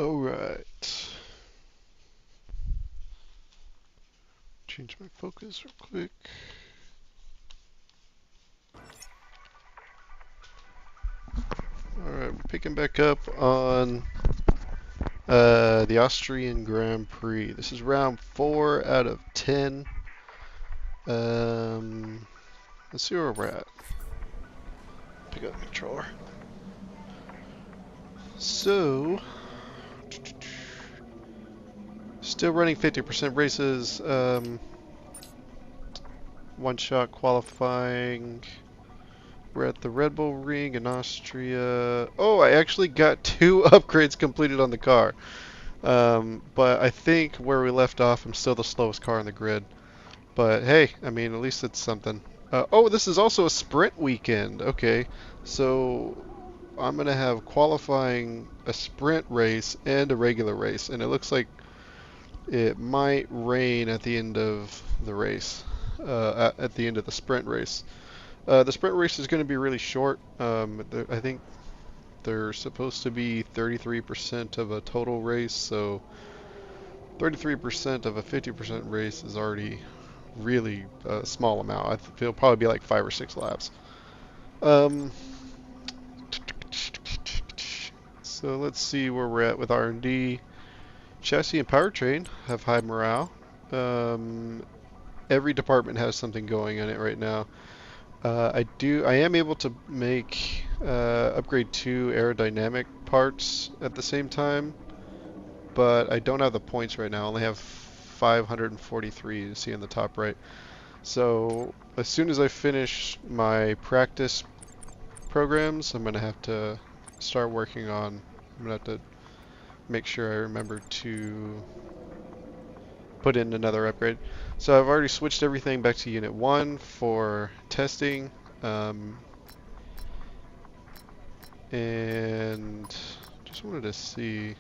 Alright. Change my focus real quick. Alright, we're picking back up on the Austrian Grand Prix. This is round 4 out of 10. Let's see where we're at. Pick up the controller. So, still running 50% races. One shot qualifying. We're at the Red Bull Ring in Austria. Oh, I actually got 2 upgrades completed on the car. But I think where we left off, I'm still the slowest car on the grid. But hey, I mean, at least it's something. Oh, this is also a sprint weekend. Okay, so I'm going to have qualifying, a sprint race, and a regular race. And it looks like it might rain at the end of the race, at the end of the sprint race. The sprint race is going to be really short. I think they're supposed to be 33% of a total race, so 33% of a 50% race is already really a small amount. I think it'll probably be like 5 or 6 laps. So let's see where we're at with R&D. Chassis and powertrain have high morale. Every department has something going on it right now. I am able to make upgrade 2 aerodynamic parts at the same time, but I don't have the points right now. I only have 543 you see on the top right. So as soon as I finish my practice programs, I'm gonna have to start working on. I'm gonna have to make sure I remember to put in another upgrade. So I've already switched everything back to Unit 1 for testing. And just wanted to see.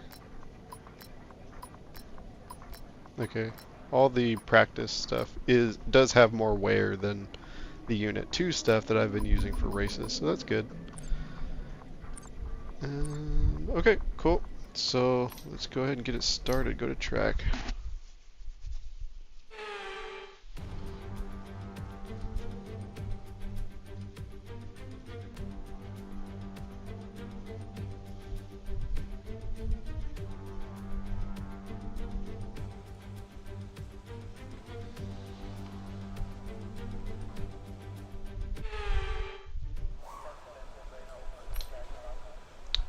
Okay, all the practice stuff does have more wear than the Unit 2 stuff that I've been using for races, so that's good. Okay, cool. So let's go ahead and get it started. Go to track.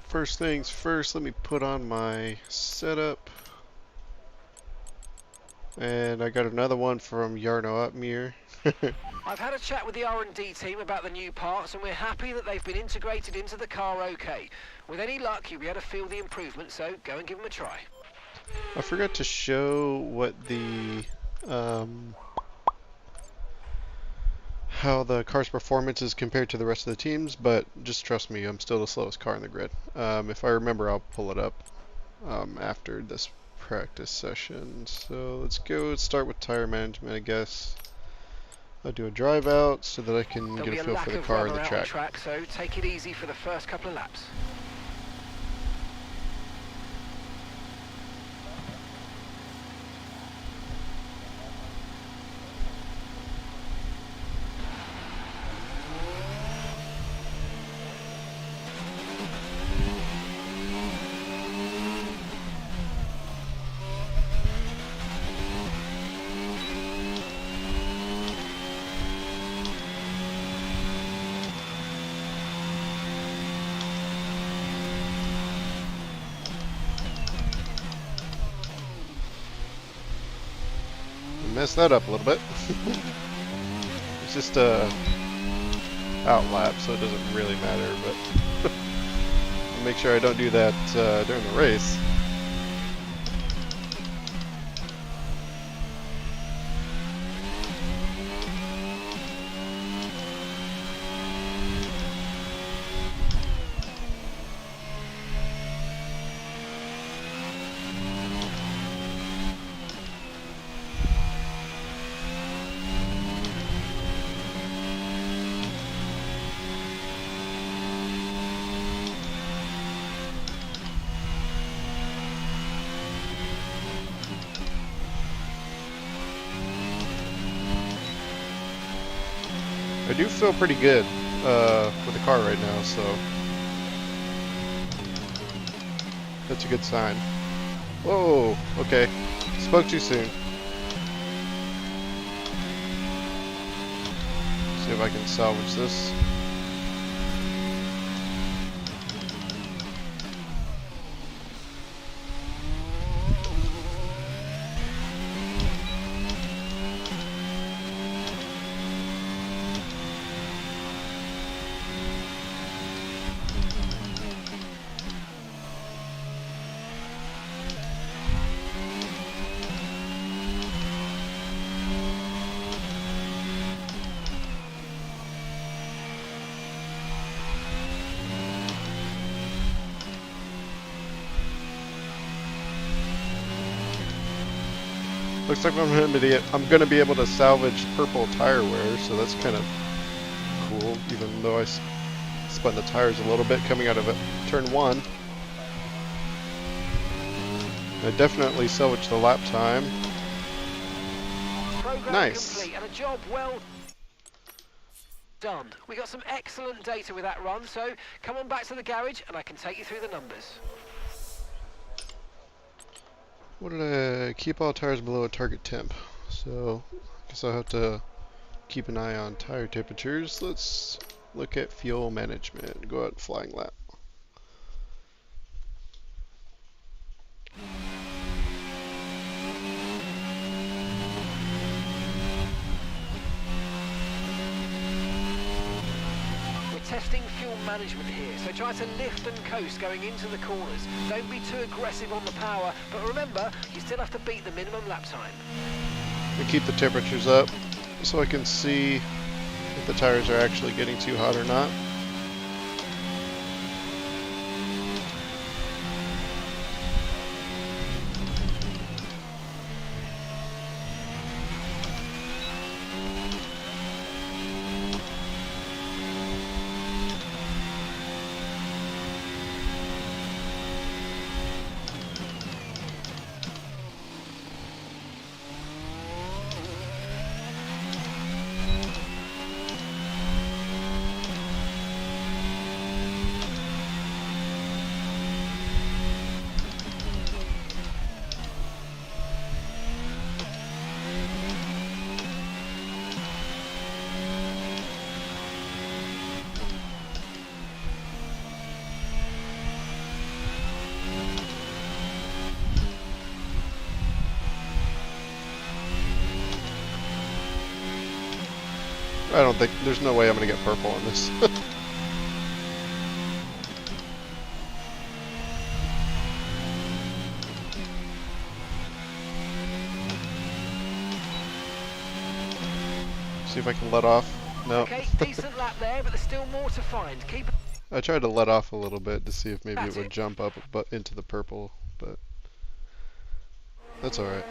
First things first, let me put on my setup. And I got another one from Jarno Upmere. I've had a chat with the R&D team about the new parts, and we're happy that they've been integrated into the car okay. With any luck, you'll be able to feel the improvement, so go and give them a try. I forgot to show what the how the car's performance is compared to the rest of the teams, but just trust me, I'm still the slowest car in the grid. If I remember, I'll pull it up after this practice session. So let's go start with tire management, I guess. I'll do a drive out so that I can get a feel for the car and the track. So take it easy for the first couple of laps. Messed that up a little bit. It's just a out lap, so it doesn't really matter, but I'll make sure I don't do that during the race. I do feel pretty good with the car right now, so that's a good sign. Whoa, okay. Spoke too soon. See if I can salvage this. Looks like I'm gonna be able to salvage purple tire wear, so that's kind of cool. Even though I spun the tires a little bit coming out of it, turn 1. I definitely salvaged the lap time. Program Nice. complete and a job well done. We got some excellent data with that run, so come on back to the garage and I can take you through the numbers. What did I keep all tires below a target temp? So I guess I'll have to keep an eye on tire temperatures. Let's look at fuel management. Go out flying lap. Testing fuel management here, so try to lift and coast going into the corners. Don't be too aggressive on the power, but remember, you still have to beat the minimum lap time. And keep the temperatures up so I can see if the tires are actually getting too hot or not. I don't think, there's no way I'm going to get purple on this. See if I can let off. No. Okay, decent lap there, but there's still more to find. Keep. I tried to let off a little bit to see if maybe it would jump up into the purple, but that's alright.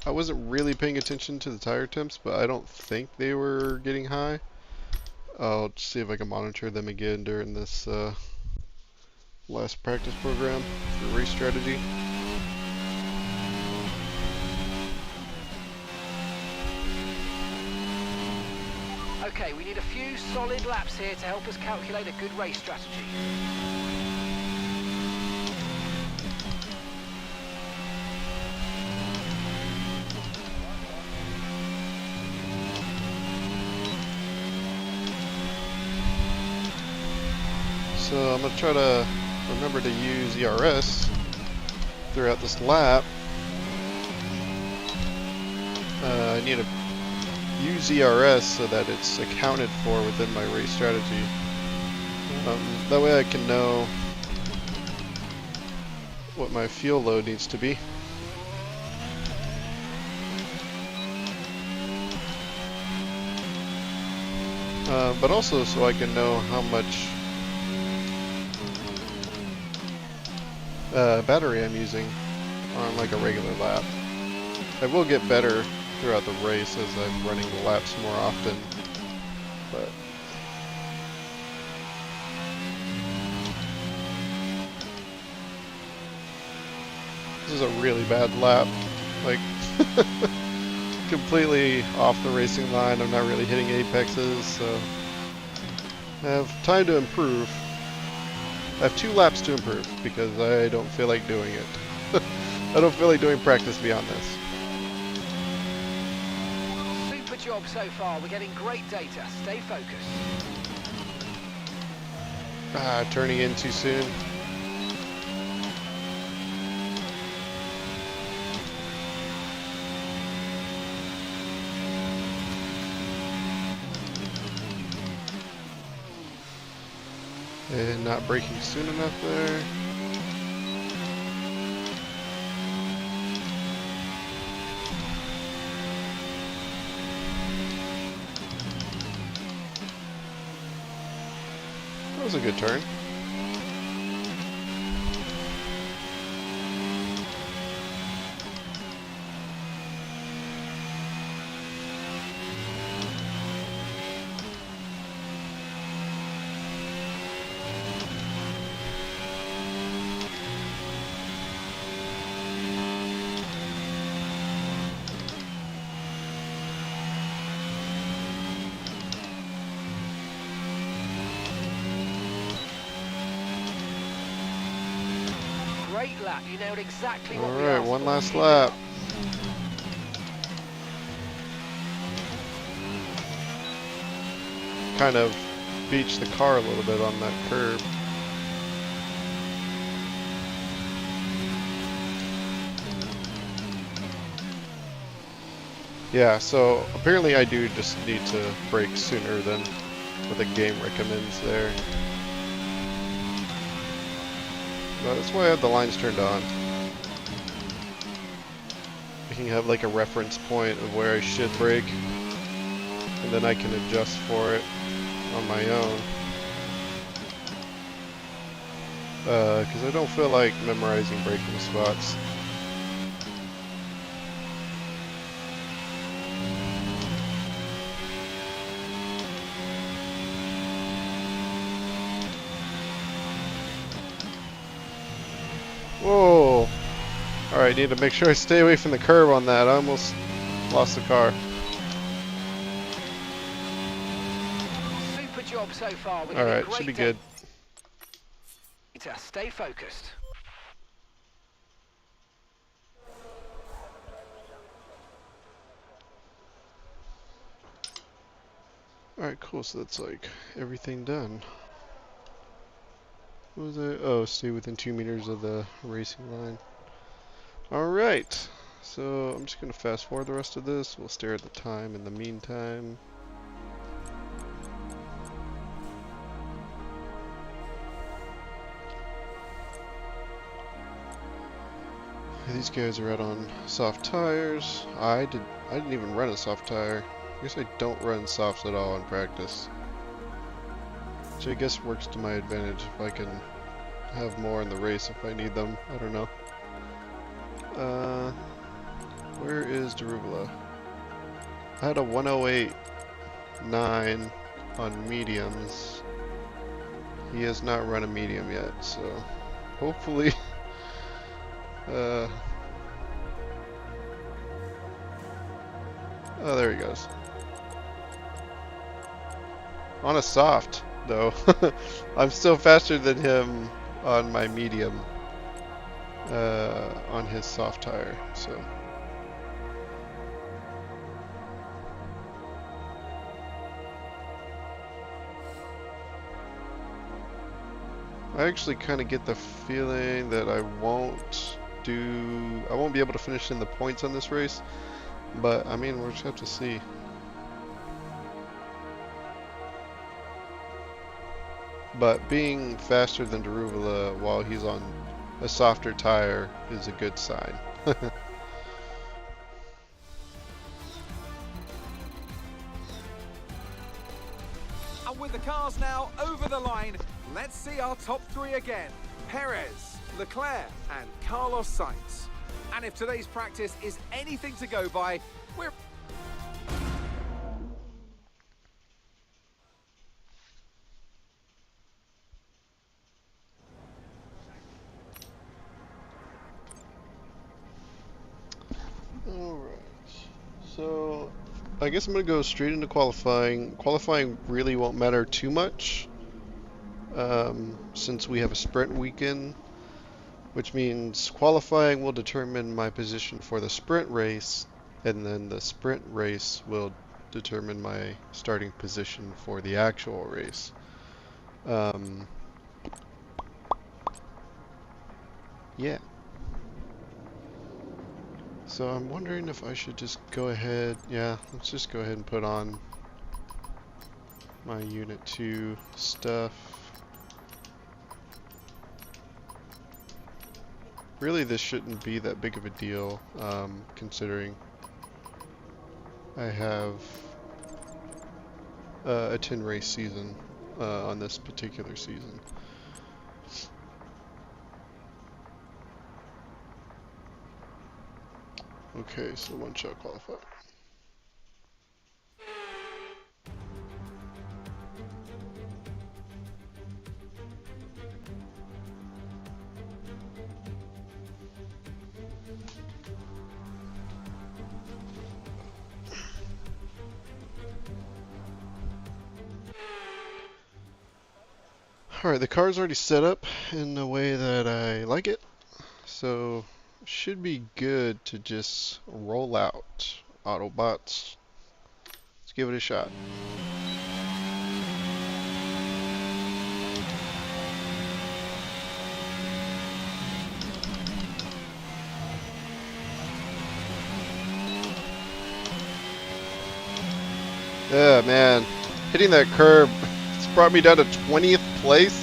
I wasn't really paying attention to the tire temps, but I don't think they were getting high. I'll see if I can monitor them again during this last practice program for race strategy. Okay, we need a few solid laps here to help us calculate a good race strategy. So I'm going to try to remember to use ERS throughout this lap. I need to use ERS so that it's accounted for within my race strategy. That way I can know what my fuel load needs to be. But also so I can know how much battery I'm using on like a regular lap. I will get better throughout the race as I'm running the laps more often, but this is a really bad lap. Like completely off the racing line. I'm not really hitting apexes, so I have time to improve. I have 2 laps to improve because I don't feel like doing it. I don't feel like doing practice beyond this. Super job so far. We're getting great data. Stay focused. Turning in too soon. And not braking soon enough there. That was a good turn. Great lap. You nailed exactly what we Alright, asked one for. last Keep it lap. up. Kind of beached the car a little bit on that curb. Yeah, so apparently I do just need to brake sooner than what the game recommends there. But that's why I have the lines turned on. I can have like a reference point of where I should brake, and then I can adjust for it on my own. Because I don't feel like memorizing braking spots. Whoa! Alright, need to make sure I stay away from the curb on that. I almost lost the car. Super job so far. We're Alright, getting should be great good. data. Stay focused. Alright, cool, so that's like everything done. What was it? Oh, stay within 2 meters of the racing line. Alright, so I'm just going to fast forward the rest of this. We'll stare at the time in the meantime. These guys are out on soft tires. I didn't even run a soft tire. I guess I don't run softs at all in practice. Which I guess works to my advantage if I can have more in the race if I need them. I don't know. Where is Daruvula? I had a 108.9 on mediums. He has not run a medium yet, so hopefully oh, there he goes. On a soft, though. I'm still faster than him on my medium, on his soft tire, so. I actually kind of get the feeling that I won't be able to finish in the points on this race, but I mean, we'll just have to see. But being faster than Daruvula while he's on a softer tire is a good sign. And with the cars now over the line, let's see our top 3 again. Perez, Leclerc and Carlos Sainz. And if today's practice is anything to go by, we're... Alright, So, I guess I'm going to go straight into qualifying. Qualifying really won't matter too much, since we have a sprint weekend, which means qualifying will determine my position for the sprint race, and then the sprint race will determine my starting position for the actual race. Yeah. So I'm wondering if I should just go ahead, yeah, let's just go ahead and put on my Unit 2 stuff. Really, this shouldn't be that big of a deal, considering I have a 10 race season on this particular season. Okay, so one shot qualify. Alright, the car's already set up in a way that I like it, so should be good to just roll out. Autobots, let's give it a shot. Yeah, man, hitting that curb, it's brought me down to 20th place.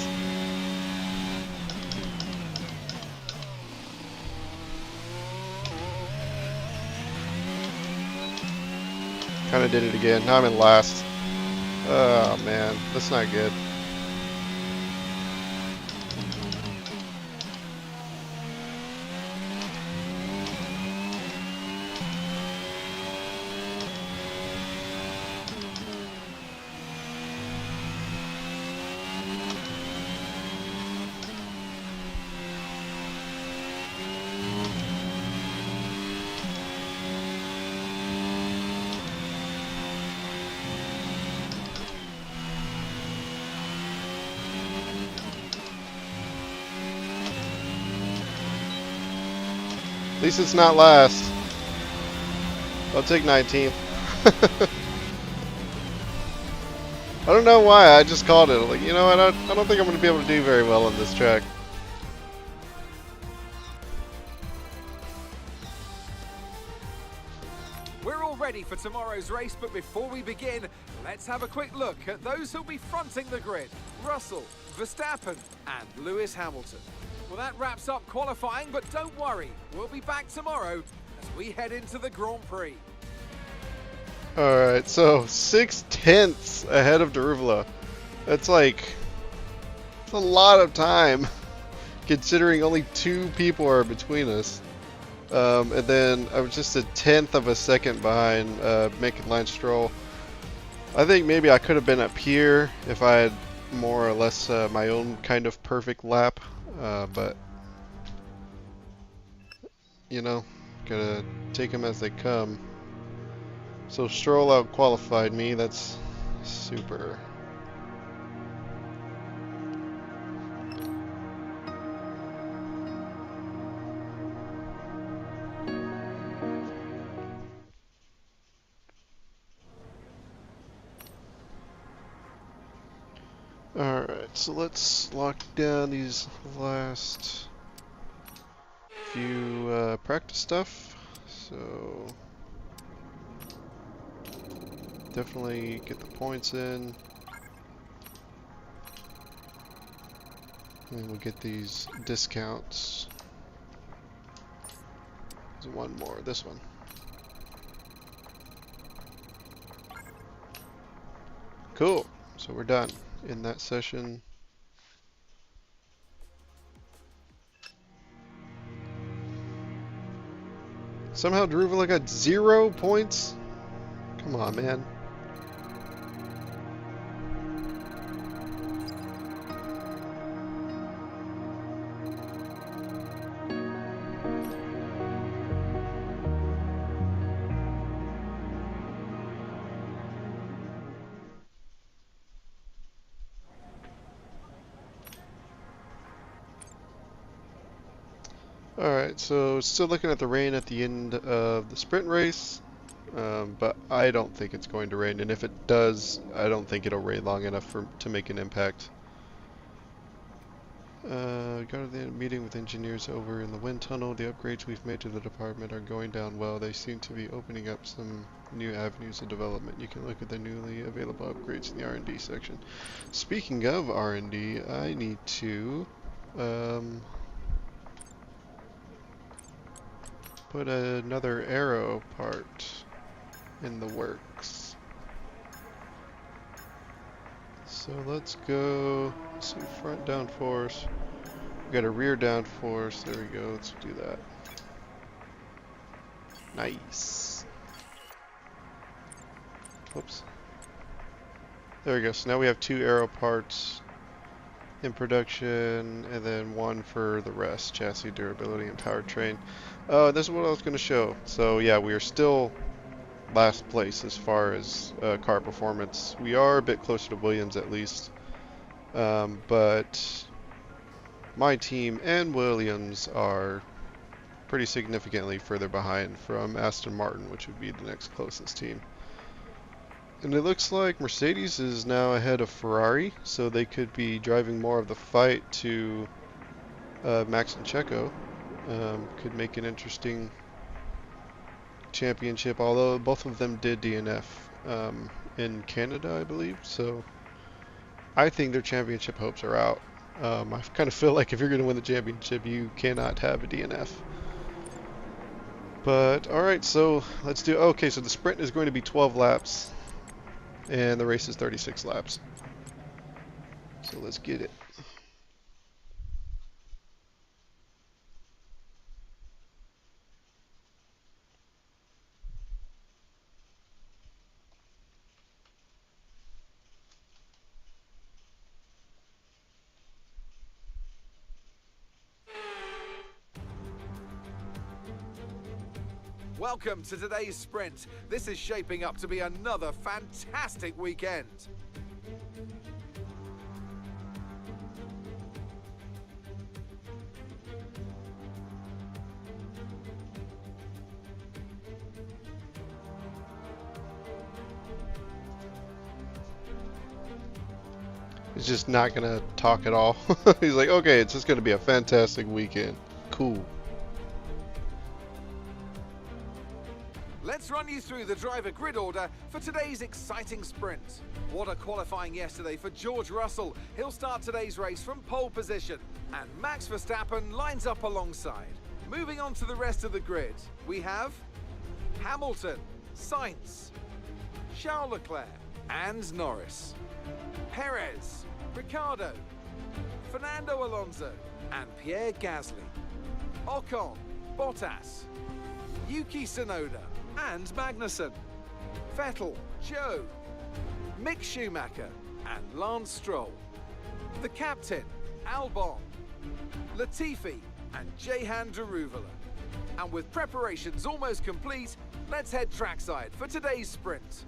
Kind of did it again. Now I'm in last. Oh man, that's not good. At least it's not last. I'll take 19th. I don't know why, I just called it. Like, you know what, I don't think I'm going to be able to do very well on this track. We're all ready for tomorrow's race, but before we begin, let's have a quick look at those who'll be fronting the grid. Russell, Verstappen, and Lewis Hamilton. Well, that wraps up qualifying, but don't worry, we'll be back tomorrow as we head into the Grand Prix. Alright, so 6/10 ahead of Daruvula. That's like, it's a lot of time, considering only 2 people are between us. And then I was just 1/10 of a second behind Mick and Lance Stroll. I think maybe I could have been up here if I had more or less my own kind of perfect lap. But, you know, gotta take them as they come. So Stroll out qualified me, that's super. Alright, so let's lock down these last few practice stuff. So definitely get the points in. And we'll get these discounts. There's one more, this one. Cool, so we're done in that session. Somehow Daruvula got 0 points? Come on, man. Alright, so still looking at the rain at the end of the sprint race, but I don't think it's going to rain, and if it does, I don't think it'll rain long enough to make an impact. Got the meeting with engineers over in the wind tunnel. The upgrades we've made to the department are going down well. They seem to be opening up some new avenues of development. You can look at the newly available upgrades in the R&D section. Speaking of R&D, I need to put another aero part in the works. So let's go, let's see, front downforce. We got a rear downforce, there we go, let's do that. Nice. Whoops. There we go, so now we have 2 aero parts in production, and then 1 for the rest, chassis, durability, and powertrain. Oh, this is what I was going to show. So yeah, we are still last place as far as car performance. We are a bit closer to Williams at least, but my team and Williams are pretty significantly further behind from Aston Martin, which would be the next closest team. And it looks like Mercedes is now ahead of Ferrari, so they could be driving more of the fight to Max and Checo. Could make an interesting championship, although both of them did DNF in Canada, I believe, so I think their championship hopes are out. I kind of feel like if you're going to win the championship, you cannot have a DNF. But, alright, so let's do... Okay, so the sprint is going to be 12 laps, and the race is 36 laps. So let's get it. Welcome to today's sprint. This is shaping up to be another fantastic weekend. He's just not going to talk at all. He's like, okay, it's just going to be a fantastic weekend. Cool. Let's run you through the driver grid order for today's exciting sprint. What a qualifying yesterday for George Russell. He'll start today's race from pole position. And Max Verstappen lines up alongside. Moving on to the rest of the grid, we have Hamilton, Sainz, Charles Leclerc, and Norris. Perez, Ricciardo, Fernando Alonso, and Pierre Gasly. Ocon, Bottas, Yuki Tsunoda, and Magnussen. Vettel, Joe, Mick Schumacher, and Lance Stroll. The captain, Albon, Latifi, and Jehan Daruvala. And with preparations almost complete, let's head trackside for today's sprint.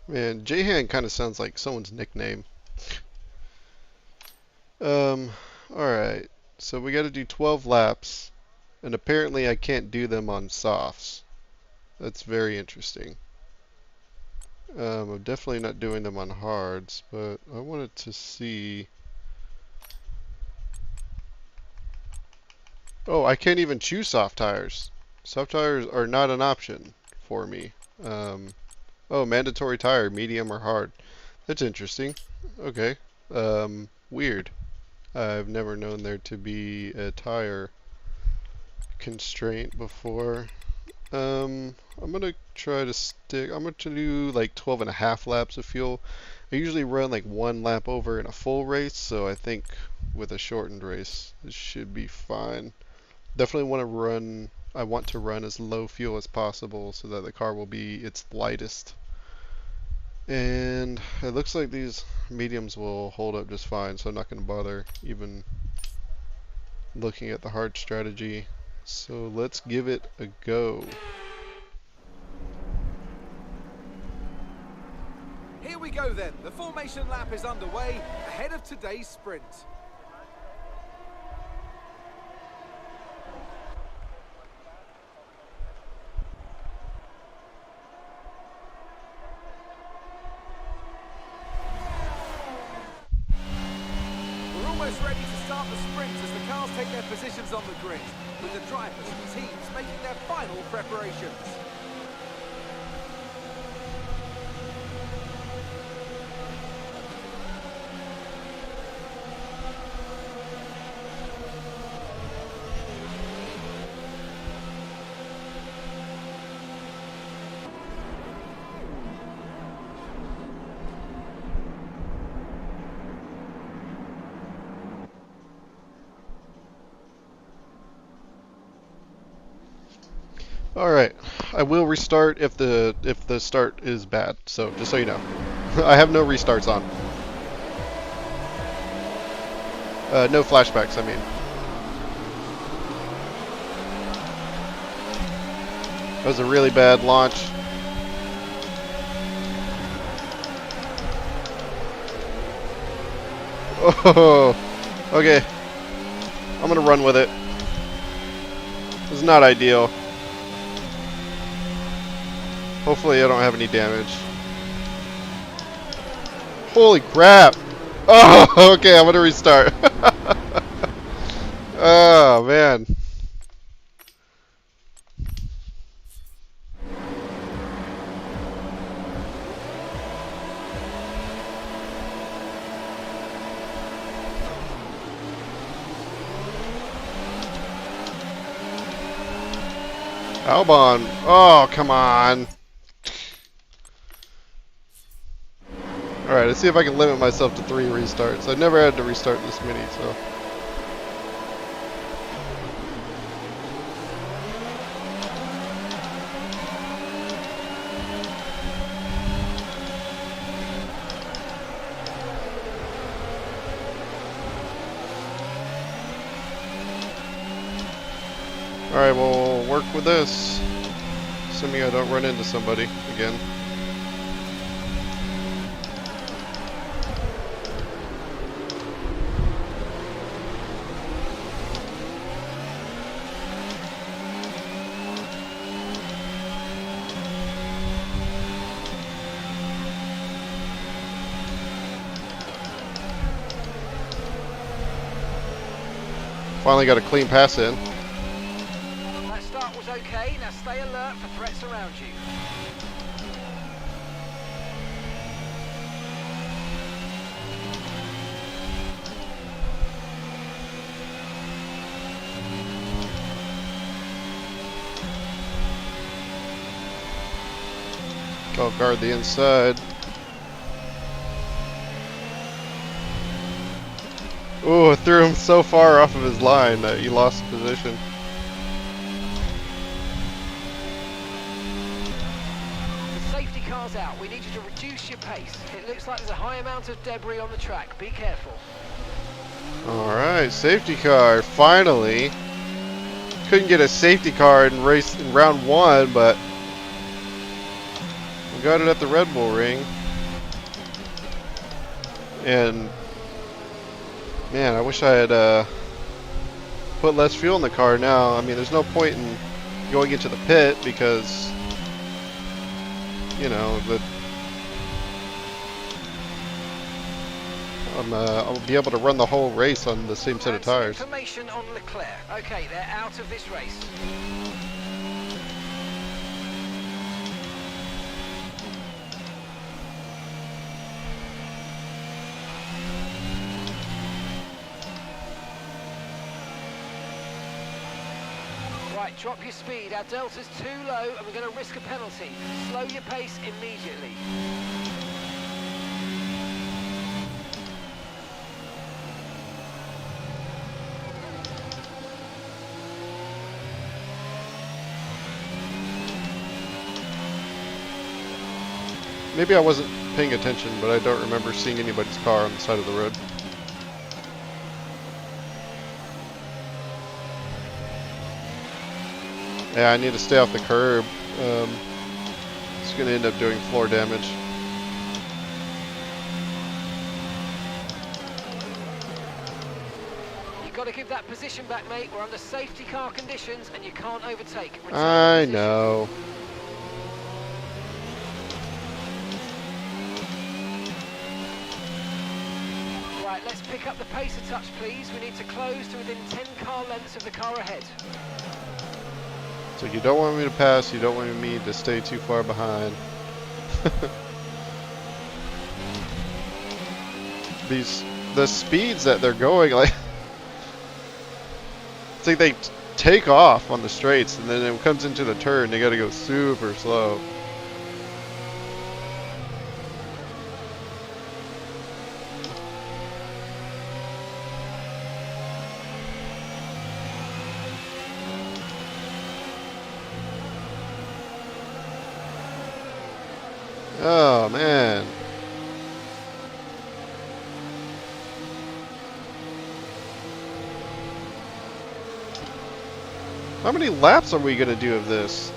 Man, Jehan kind of sounds like someone's nickname. Alright. So we got to do 12 laps, and apparently I can't do them on softs. That's very interesting. I'm definitely not doing them on hards, but I wanted to see... Oh, I can't even choose soft tires. Soft tires are not an option for me. Oh, mandatory tire, medium or hard. That's interesting. Okay. Weird. I've never known there to be a tire constraint before. I'm gonna try to stick, I'm gonna do like 12.5 laps of fuel. I usually run like 1 lap over in a full race, so I think with a shortened race, this should be fine. Definitely I want to run as low fuel as possible so that the car will be its lightest. And it looks like these mediums will hold up just fine, so I'm not going to bother even looking at the hard strategy. So let's give it a go. Here we go then. The formation lap is underway ahead of today's sprint. the sprint as the cars take their positions on the grid, with the drivers and teams making their final preparations. Alright, I will restart if the start is bad, so just so you know. I have no restarts on. No flashbacks, I mean. That was a really bad launch. Oh, okay. I'm gonna run with it. It's not ideal. Hopefully I don't have any damage. Holy crap! Oh, okay, I'm gonna restart. Oh, man. Albon. Oh, come on. Alright, let's see if I can limit myself to 3 restarts. I've never had to restart this many, so. Alright, well, we'll work with this. Assuming I don't run into somebody again. Finally got a clean pass in. That start was okay. Now stay alert for threats around you. I'll guard the inside. Ooh, it threw him so far off of his line that he lost position. The safety car's out. We need you to reduce your pace. It looks like there's a high amount of debris on the track. Be careful. Alright, safety car, finally. Couldn't get a safety car in round 1, but we got it at the Red Bull Ring. And man, I wish I had put less fuel in the car now. I mean, there's no point in going into the pit because, you know, I'll be able to run the whole race on the same set of tires. Information on Leclerc. Okay, they're out of this race. Right, drop your speed. Our delta's too low and we're going to risk a penalty. Slow your pace immediately. Maybe I wasn't paying attention, but I don't remember seeing anybody's car on the side of the road. Yeah, I need to stay off the curb. It's going to end up doing floor damage. You've got to give that position back, mate. We're under safety car conditions and you can't overtake. Return I to know. Right, Right, let's pick up the pace a touch, please. We need to close to within 10 car lengths of the car ahead. So you don't want me to pass, you don't want me to stay too far behind. The speeds that they're going, like, it's like they take off on the straights, and then it comes into the turn, they gotta go super slow. Oh man. How many laps are we gonna do of this?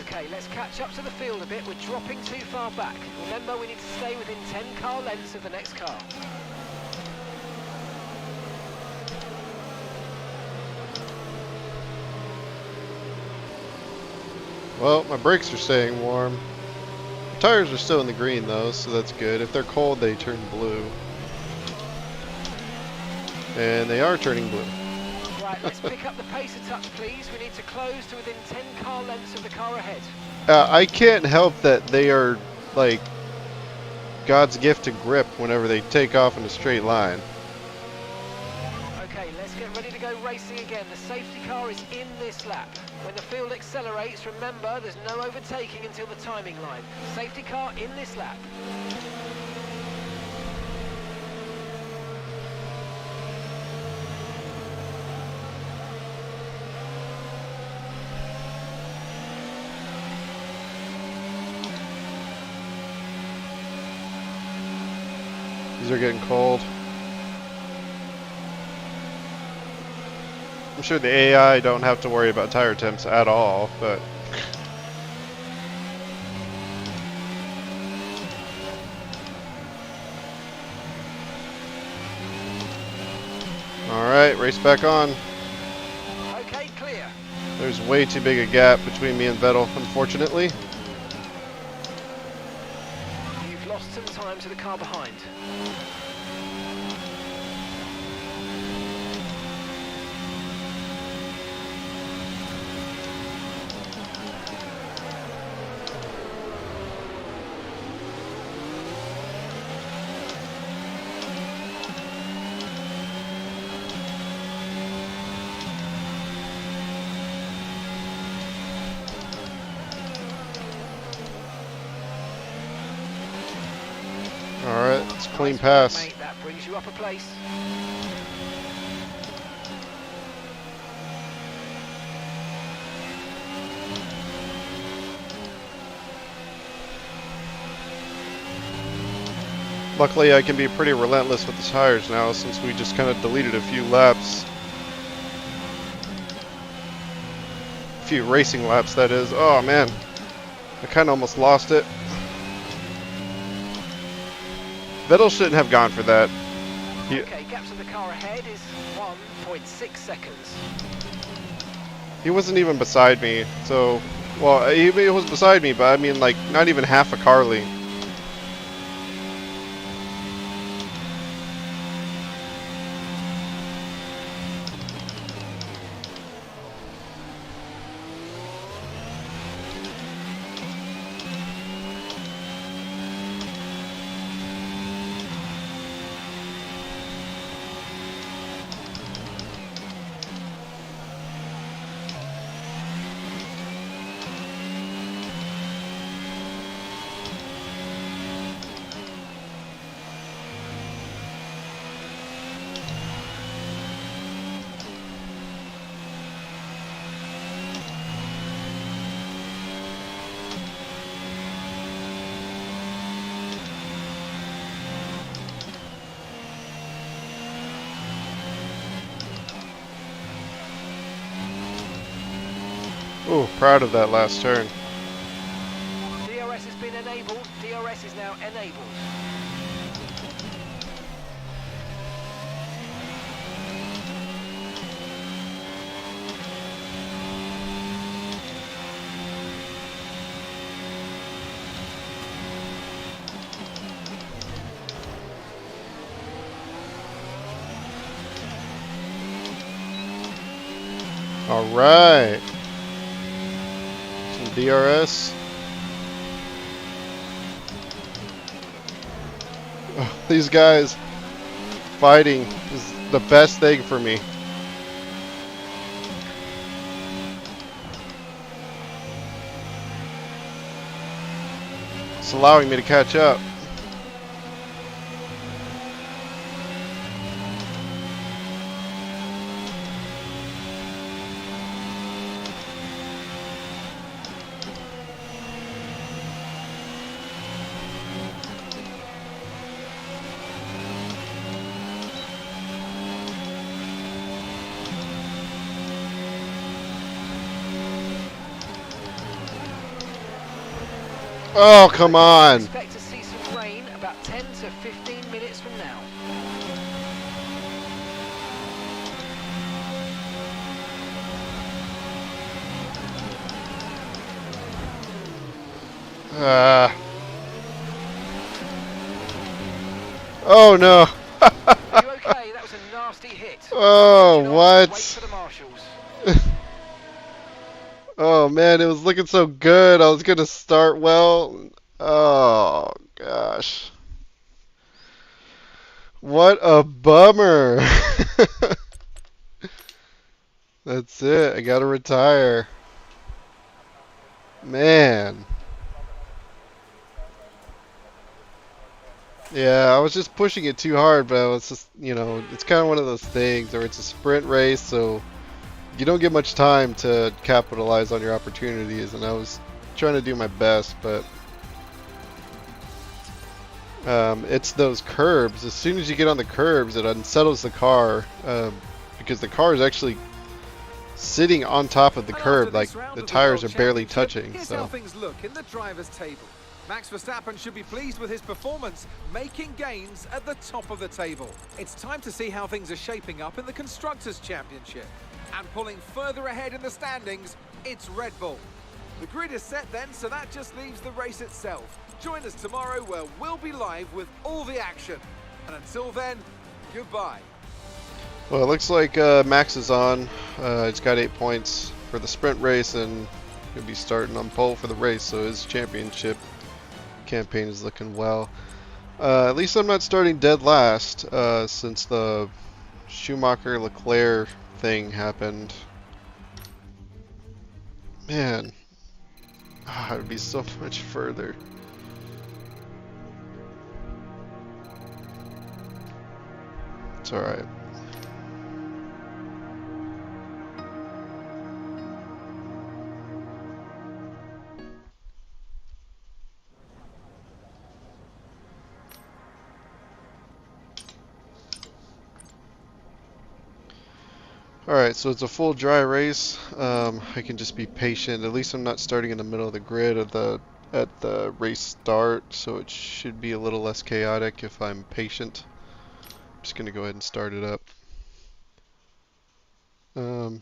Okay, let's catch up to the field a bit. We're dropping too far back. Remember, we need to stay within 10 car lengths of the next car. Well, my brakes are staying warm. The tires are still in the green though, so that's good. If they're cold, they turn blue. And they are turning blue. Right, let's pick up the pace a touch, please. We need to close to within 10 car lengths of the car ahead. I can't help that they are, like, God's gift to grip whenever they take off in a straight line. Okay, let's get ready to go racing again. The safety car is in this lap. When the field accelerates, remember, there's no overtaking until the timing line. Safety car in this lap. These are getting cold. I'm sure the AI don't have to worry about tire temps at all, but... Alright, race back on. Okay, clear. There's way too big a gap between me and Vettel, unfortunately. You've lost some time to the car behind. Alright, it's clean Nice pass. work, mate. That brings you up a place. Luckily, I can be pretty relentless with the tires now since we just kind of deleted a few laps. A few racing laps, that is. Oh man, I kind of almost lost it. Vettel shouldn't have gone for that. Okay, gap to the car ahead is 1.6 seconds. He wasn't even beside me, so... Well, he was beside me, but I mean, like, not even half a car lead. Oh, proud of that last turn. DRS has been enabled. DRS is now enabled. All right. Some DRS. Oh, these guys fighting is the best thing for me. It's allowing me to catch up. Oh, come on. Expect to see some rain about 10 to 15 minutes from now. Oh no. Are you okay? That was a nasty hit. Oh, Engine on, what? Wait for the marshals. Oh man, it was looking so good. I was gonna start well. Oh gosh. What a bummer. That's it. I gotta retire. Man. Yeah, I was just pushing it too hard, but I was just, it's kind of one of those things where it's a sprint race, so you don't get much time to capitalize on your opportunities, and I was trying to do my best, but it's those curbs. As soon as you get on the curbs, it unsettles the car, because the car is actually sitting on top of the curb, like the tires are barely touching. Here's So how things look in the driver's table. Max Verstappen should be pleased with his performance, making gains at the top of the table. It's time to see how things are shaping up in the Constructors' Championship. And pulling further ahead in the standings, it's Red Bull. The grid is set then, so that just leaves the race itself. Join us tomorrow where we'll be live with all the action. And until then, goodbye. well, it looks like Max is on. He's got 8 points for the sprint race, and he'll be starting on pole for the race, so his championship campaign is looking well. At least I'm not starting dead last, since the Schumacher-Leclerc thing happened. Man, it would be so much further. It's alright. Alright, so it's a full dry race. I can just be patient. At least I'm not starting in the middle of the grid at the race start, so it should be a little less chaotic if I'm patient. I'm just gonna go ahead and start it up.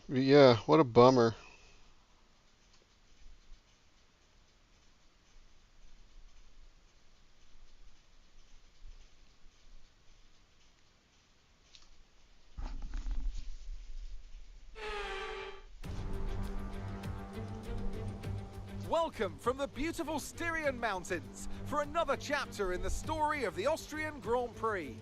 Yeah, what a bummer. Welcome from the beautiful Styrian Mountains for another chapter in the story of the Austrian Grand Prix.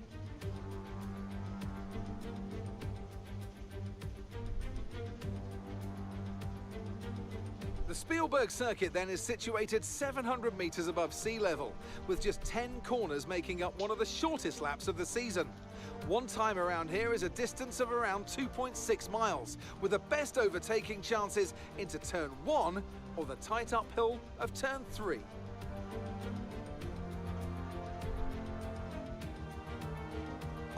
The Spielberg circuit then is situated 700 meters above sea level, with just 10 corners making up one of the shortest laps of the season. One time around here is a distance of around 2.6 miles, with the best overtaking chances into turn 1 or the tight uphill of turn 3.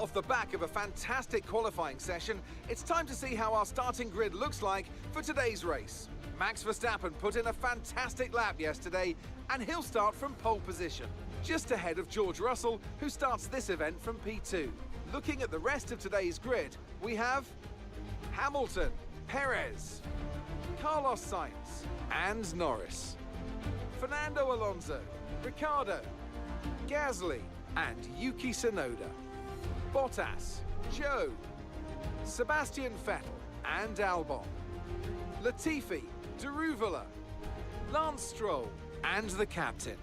Off the back of a fantastic qualifying session, it's time to see how our starting grid looks like for today's race. Max Verstappen put in a fantastic lap yesterday, and he'll start from pole position, just ahead of George Russell, who starts this event from P2. Looking at the rest of today's grid, we have Hamilton, Perez, Carlos Sainz, and Norris, Fernando Alonso, Ricciardo, Gasly, and Yuki Tsunoda, Bottas, Zhou, Sebastian Vettel, and Albon, Latifi, Deruvala, Lance Stroll, and the captain.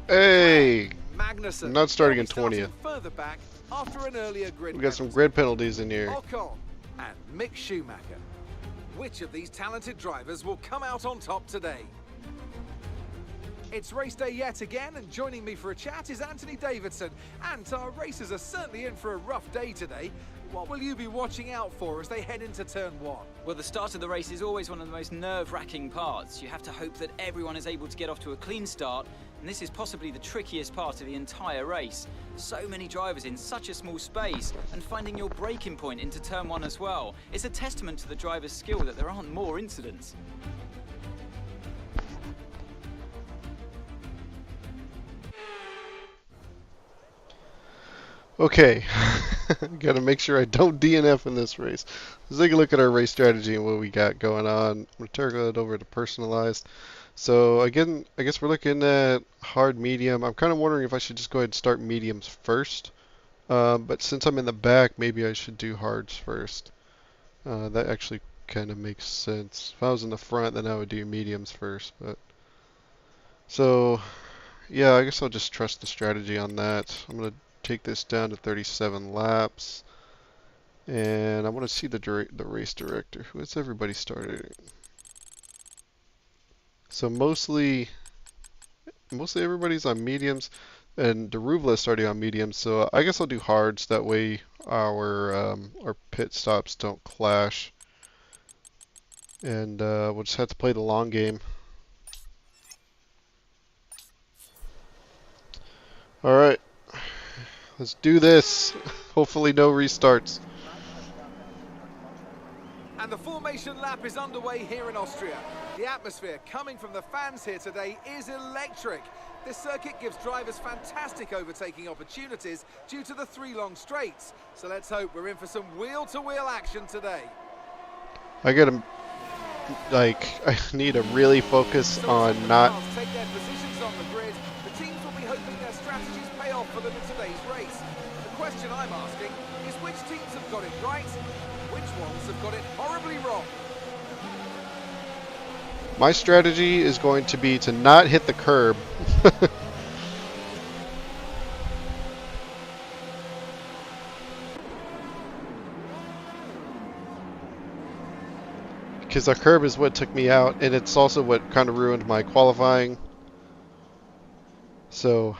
Hey! Magnussen. Not starting in starting 20th. Further back after an earlier grid We got some penalty. grid penalties in here. Ocon and Mick Schumacher. Which of these talented drivers will come out on top today? It's race day yet again, and joining me for a chat is Anthony Davidson. And our racers are certainly in for a rough day today. What will you be watching out for as they head into turn 1? Well, the start of the race is always one of the most nerve-wracking parts. You have to hope that everyone is able to get off to a clean start, and this is possibly the trickiest part of the entire race. So many drivers in such a small space, and finding your braking point into turn 1 as well. It's a testament to the driver's skill that there aren't more incidents. Okay, gotta make sure I don't DNF in this race. Let's take a look at our race strategy and what we got going on. I'm gonna turn it over to personalized. So again, I guess we're looking at hard, medium. I'm kind of wondering if I should just go ahead and start mediums first. But since I'm in the back, maybe I should do hards first. That actually kind of makes sense. If I was in the front, then I would do mediums first. But so yeah, I guess I'll just trust the strategy on that. I'm gonna take this down to 37 laps, and I want to see the race director. Who has everybody started? So mostly everybody's on mediums, and Deruvala is starting on mediums. So I guess I'll do hards. That way our pit stops don't clash, and we'll just have to play the long game. All right. Let's do this. Hopefully no restarts. And the formation lap is underway here in Austria. The atmosphere coming from the fans here today is electric. This circuit gives drivers fantastic overtaking opportunities due to the 3 long straights. So let's hope we're in for some wheel-to-wheel action today. I need to really focus on not. Take their positions on the grid. The teams will be hoping their strategies pay off for them in today's race. The question I'm asking is which teams have got it right, which ones have got it horribly wrong. My strategy is going to be to not hit the curb. Because the curb is what took me out, and it's also what kind of ruined my qualifying. So,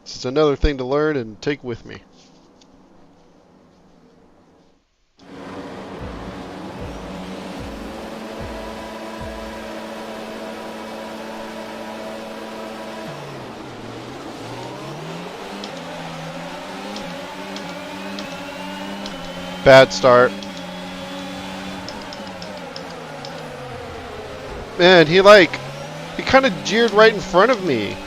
this is another thing to learn and take with me. Bad start. Man, he kind of jeered right in front of me.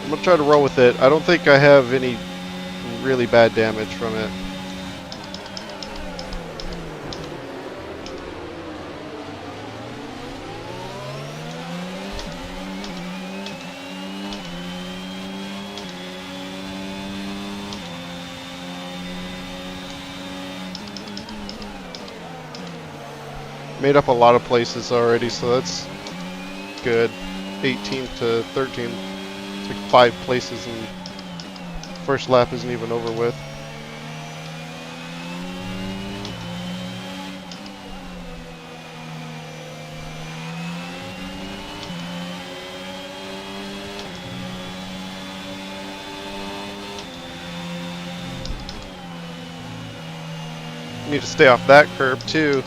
I'm gonna try to roll with it. I don't think I have any really bad damage from it. Made up a lot of places already, so that's good. 18 to 13. It's like 5 places, and first lap isn't even over with. Need to stay off that curb too.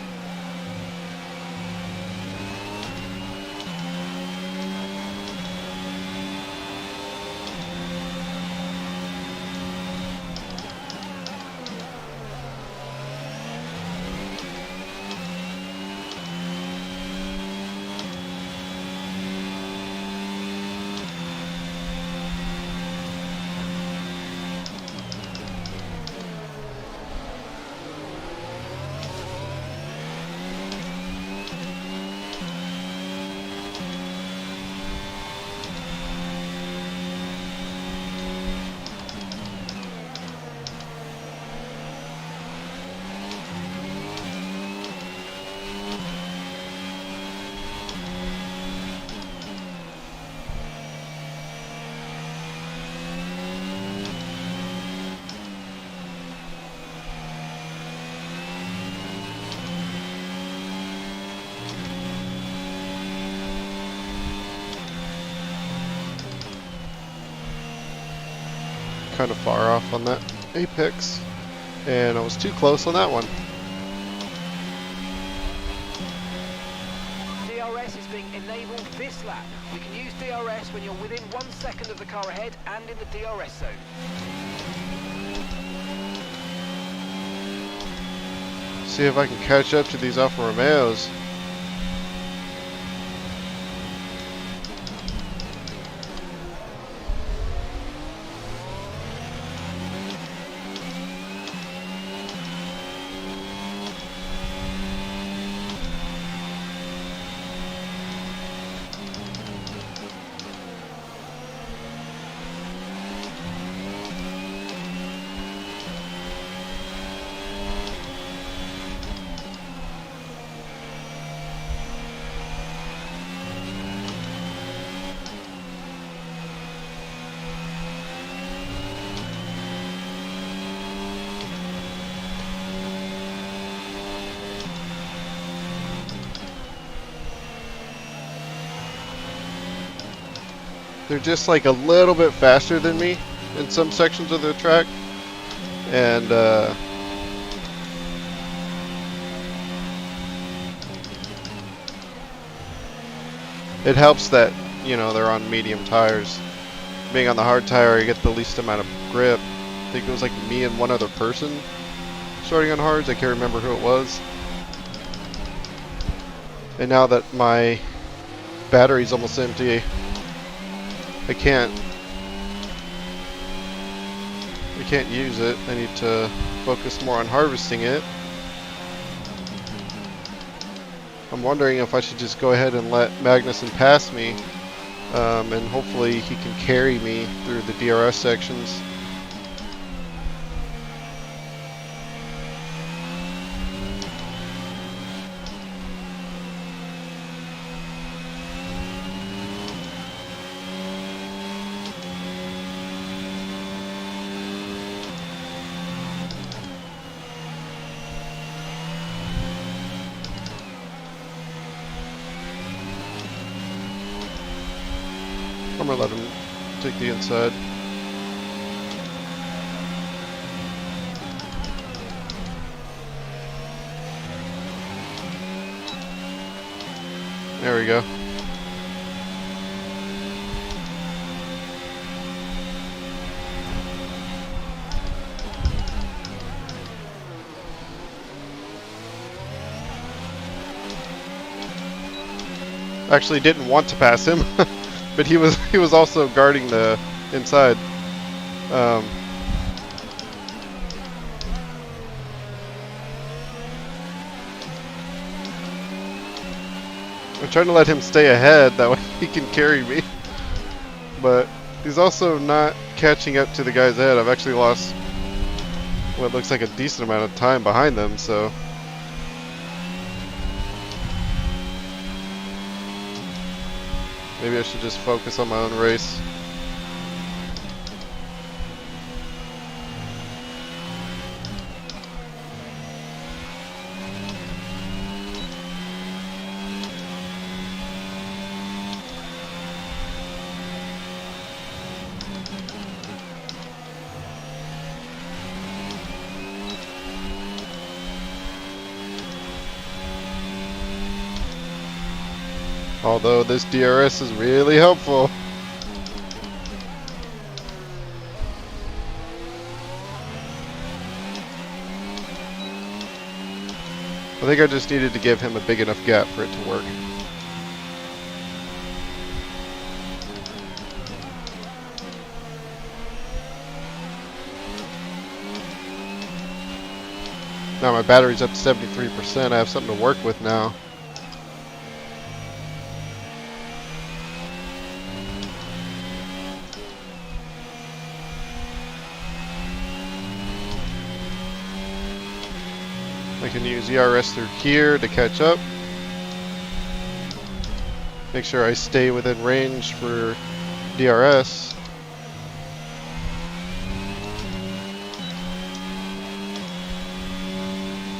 kind of far off on that apex, and I was too close on that one. DRS is being enabled this lap. We can use DRS when you're within 1 second of the car ahead and in the DRS zone. See if I can catch up to these Alfa Romeos. They're just like a little bit faster than me in some sections of the track, and it helps that, you know, they're on medium tires. Being on the hard tire, you get the least amount of grip. I think it was like me and one other person starting on hards. I can't remember who it was. And now that my battery's almost empty, I can't use it. I need to focus more on harvesting it. I'm wondering if I should just go ahead and let Magnussen pass me, and hopefully he can carry me through the DRS sections. I'm gonna let him take the inside. There we go. Actually didn't want to pass him. But he was also guarding the inside. I'm trying to let him stay ahead, that way he can carry me. But he's also not catching up to the guys ahead. I've actually lost what looks like a decent amount of time behind them, so. Maybe I should just focus on my own race. Although this DRS is really helpful. I think I just needed to give him a big enough gap for it to work. Now my battery's up to 73%. I have something to work with now. I can use ERS through here to catch up. Make sure I stay within range for DRS.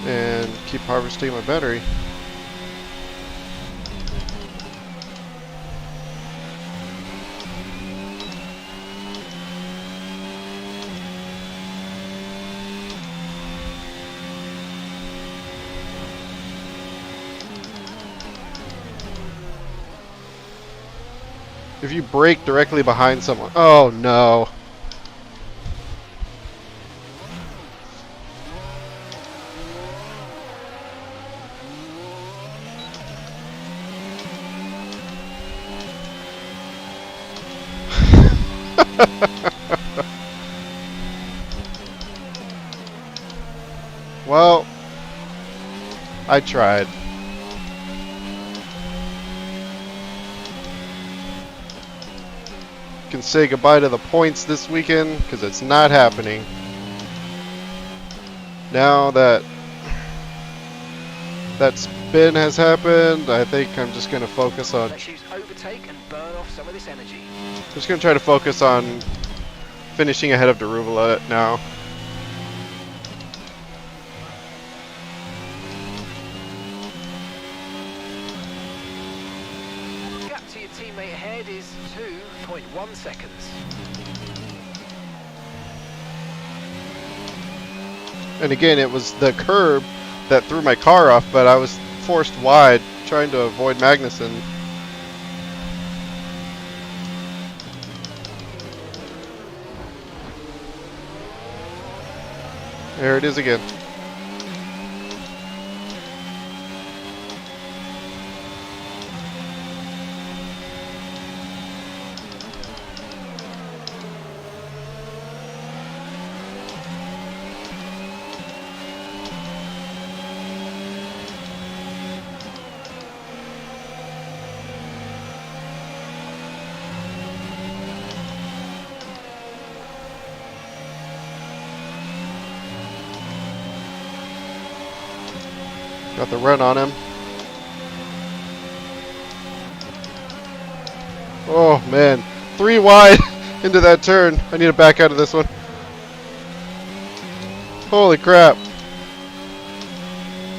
And keep harvesting my battery. if you brake directly behind someone. Oh no. Well, I tried. Can say goodbye to the points this weekend because it's not happening. Now that that spin has happened, I think I'm just going to focus on. Let's use overtake and burn off some of this energy. Just going to try to focus on finishing ahead of Daruvula now. Gap to your teammate ahead is 2.1 seconds. And again, it was the curb that threw my car off, but I was forced wide trying to avoid Magnussen. There it is again. Got the run on him. Oh man, 3 wide into that turn. I need to back out of this one. Holy crap.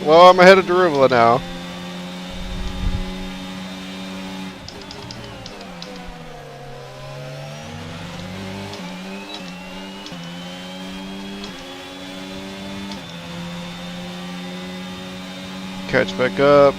Well, I'm ahead of Daruvula now. Catch back up.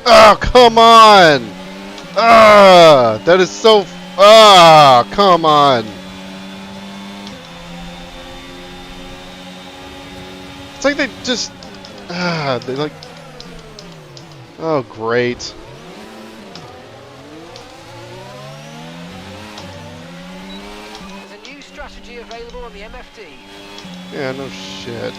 Oh, come on! Ah, that is so... Ah, come on! It's like they just... Ah, they like... Oh, great. There's a new strategy available on the MFD. Yeah, no shit.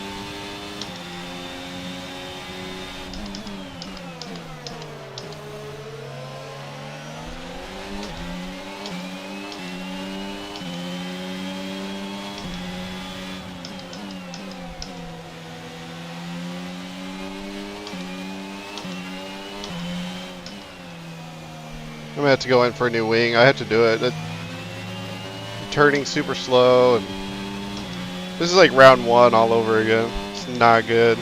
I'm gonna have to go in for a new wing. I have to do it. Turning super slow, and this is like round 1 all over again. It's not good.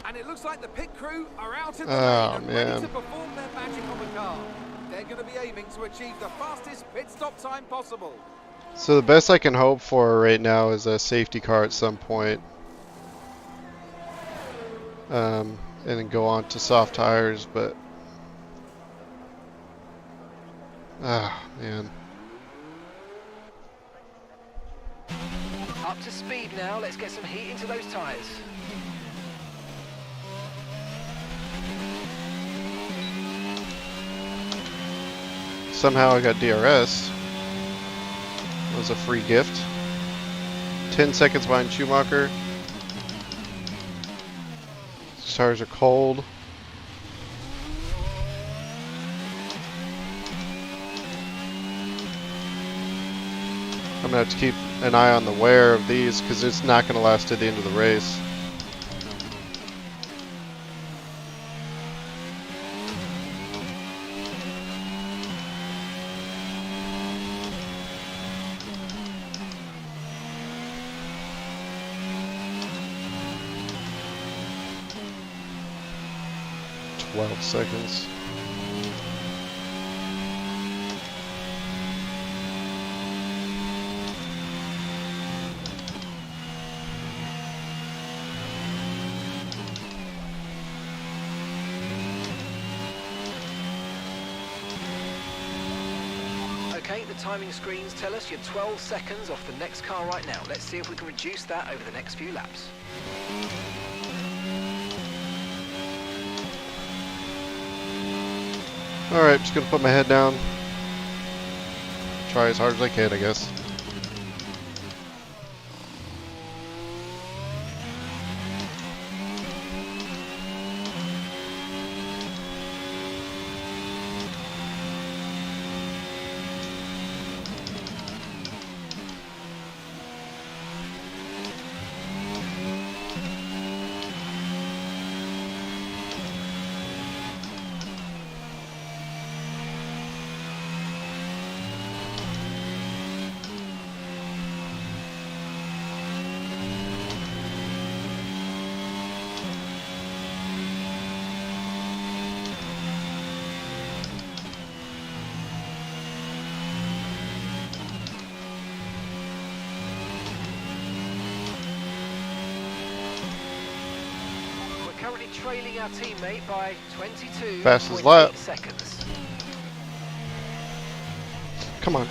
And it looks like the pit crew are out in the Oh, lane and man. ready to perform their magic on the car. They're going to be aiming to achieve the fastest pit stop time possible. So the best I can hope for right now is a safety car at some point. And then go on to soft tires, but... Ah, man. Up to speed now, let's get some heat into those tyres. Somehow I got DRS. That was a free gift. 10 seconds behind Schumacher. Tires are cold. I'm gonna have to keep an eye on the wear of these because it's not gonna last to the end of the race. Seconds. Okay, the timing screens tell us you're 12 seconds off the next car right now. Let's see if we can reduce that over the next few laps. Alright, just gonna put my head down. Try as hard as I can, I guess. Currently trailing our teammate by 22 Fastest lap. seconds. Come on.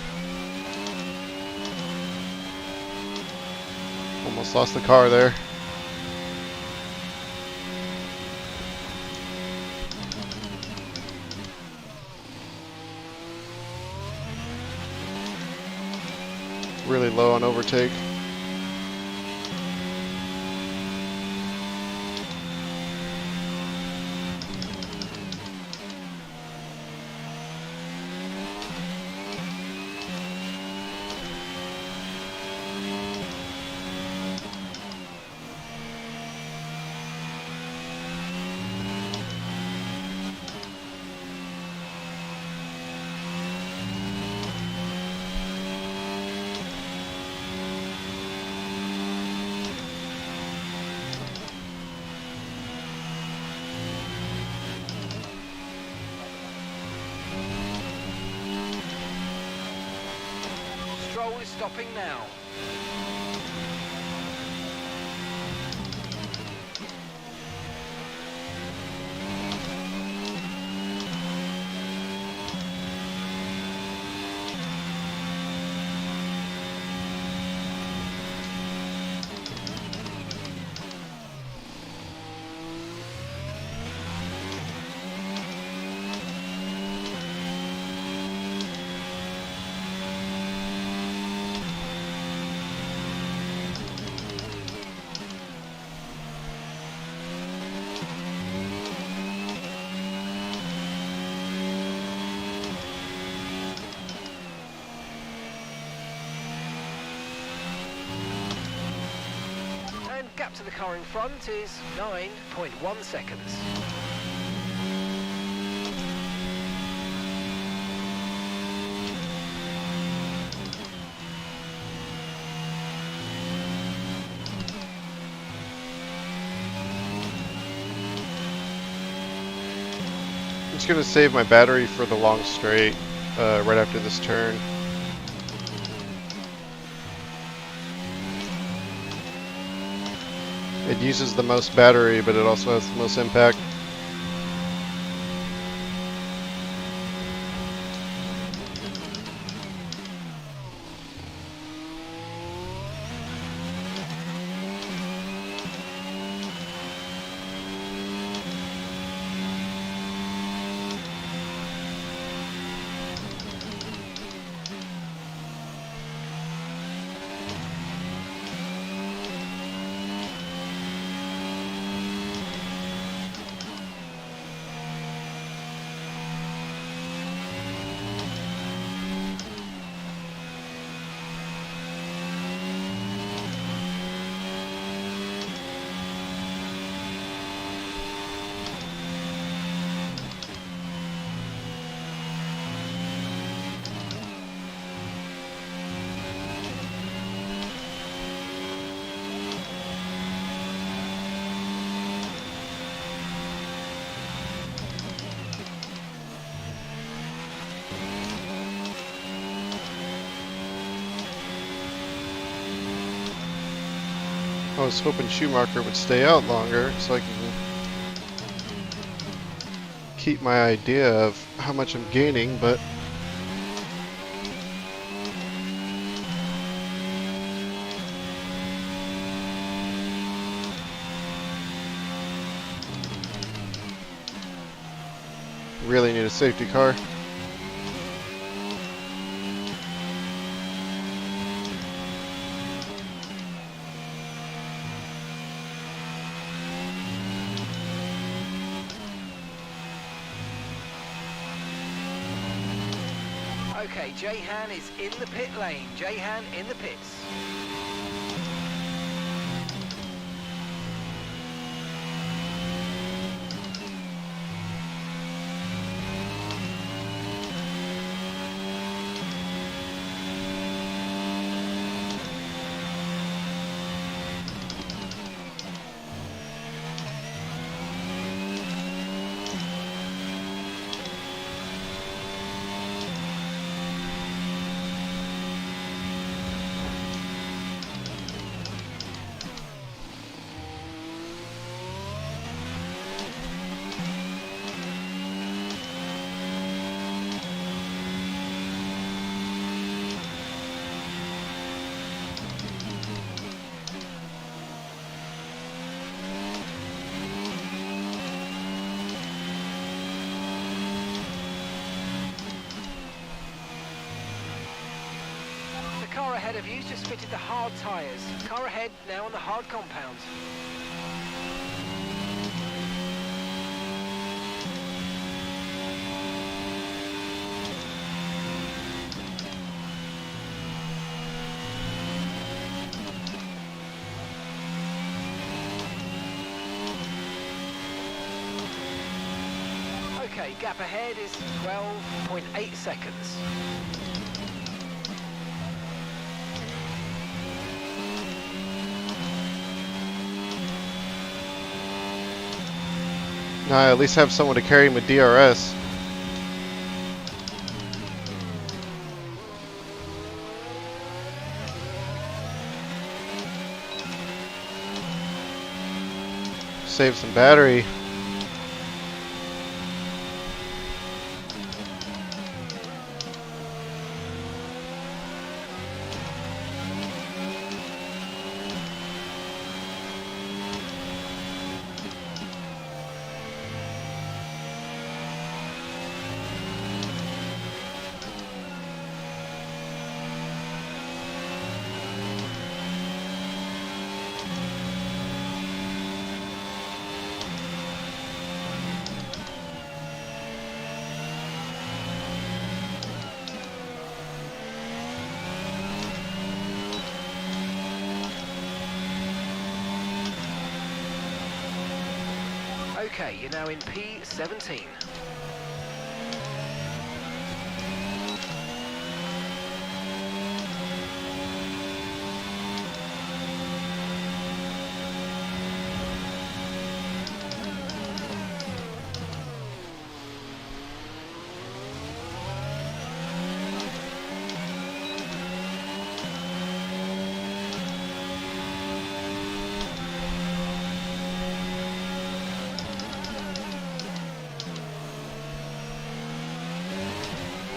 Almost lost the car there. Really low on overtake. Stroll is stopping now. Gap to the car in front is 9.1 seconds. I'm just gonna save my battery for the long straight right after this turn. It uses the most battery, but it also has the most impact. I was hoping Schumacher would stay out longer so I can keep my idea of how much I'm gaining, but really need a safety car. Okay, Jehan is in the pit lane. Jehan in the pits. The car ahead of you's just fitted the hard tyres. Car ahead now on the hard compounds. Okay, gap ahead is 12.8 seconds. Now I at least have someone to carry my DRS. Save some battery. Okay, you're now in P17.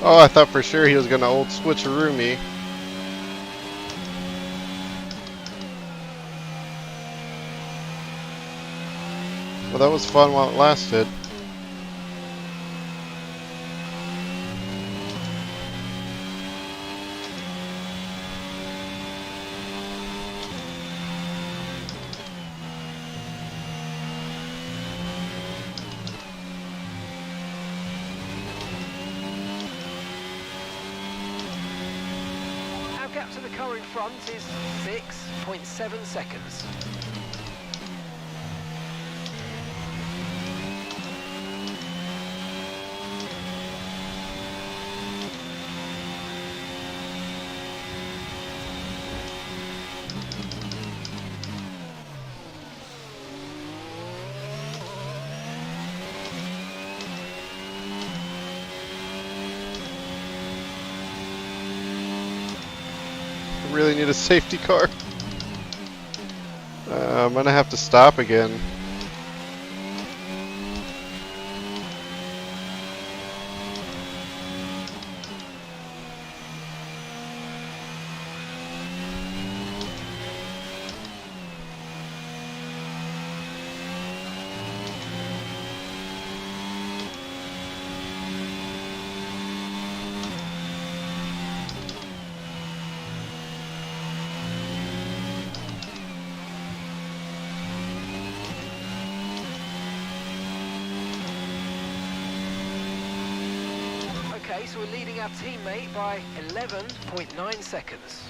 Oh, I thought for sure he was gonna old switcheroo me. Well, that was fun while it lasted. Our gap to the car in front is 6.7 seconds. I really need a safety car. I'm gonna have to stop again. Okay, so we're leading our teammate by 11.9 seconds.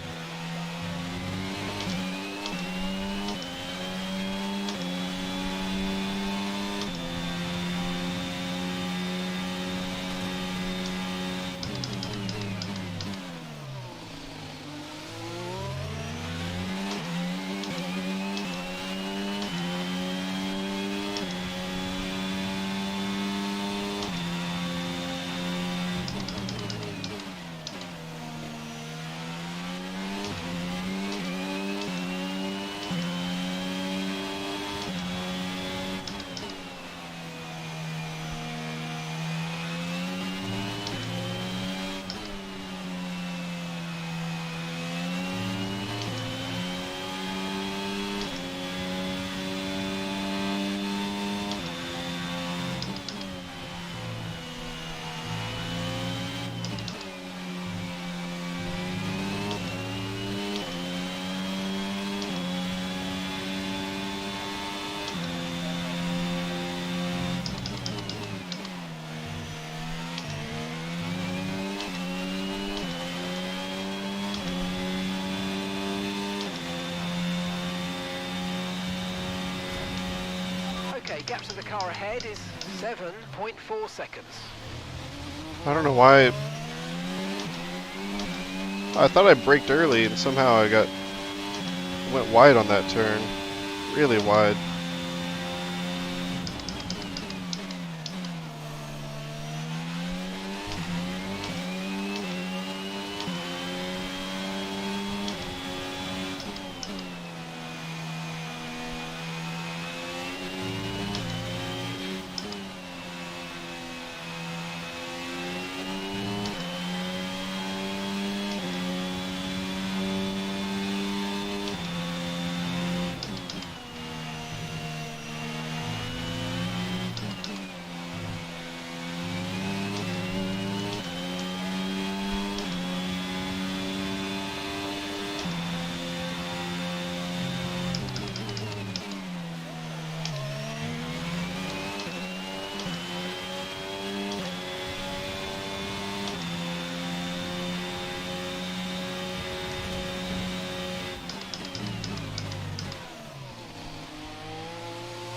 Okay, gap to the car ahead is 7.4 seconds. I don't know why. I thought I braked early and somehow I went wide on that turn. Really wide.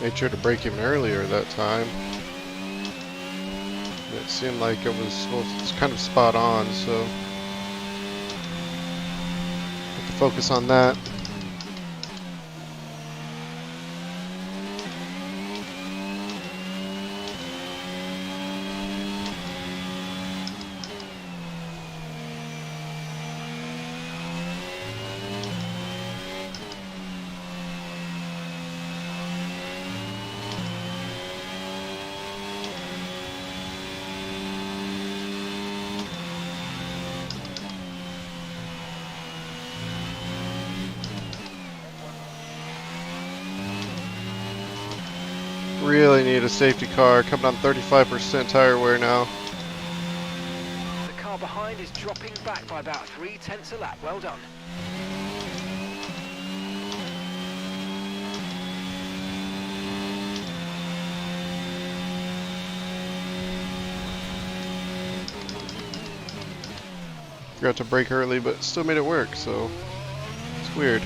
Made sure to brake even earlier that time. It seemed like it's kind of spot on, so have to focus on that. Really need a safety car. Coming on 35% tire wear now. The car behind is dropping back by about 0.3 a lap. Well done. Forgot to brake early, but still made it work, so it's weird.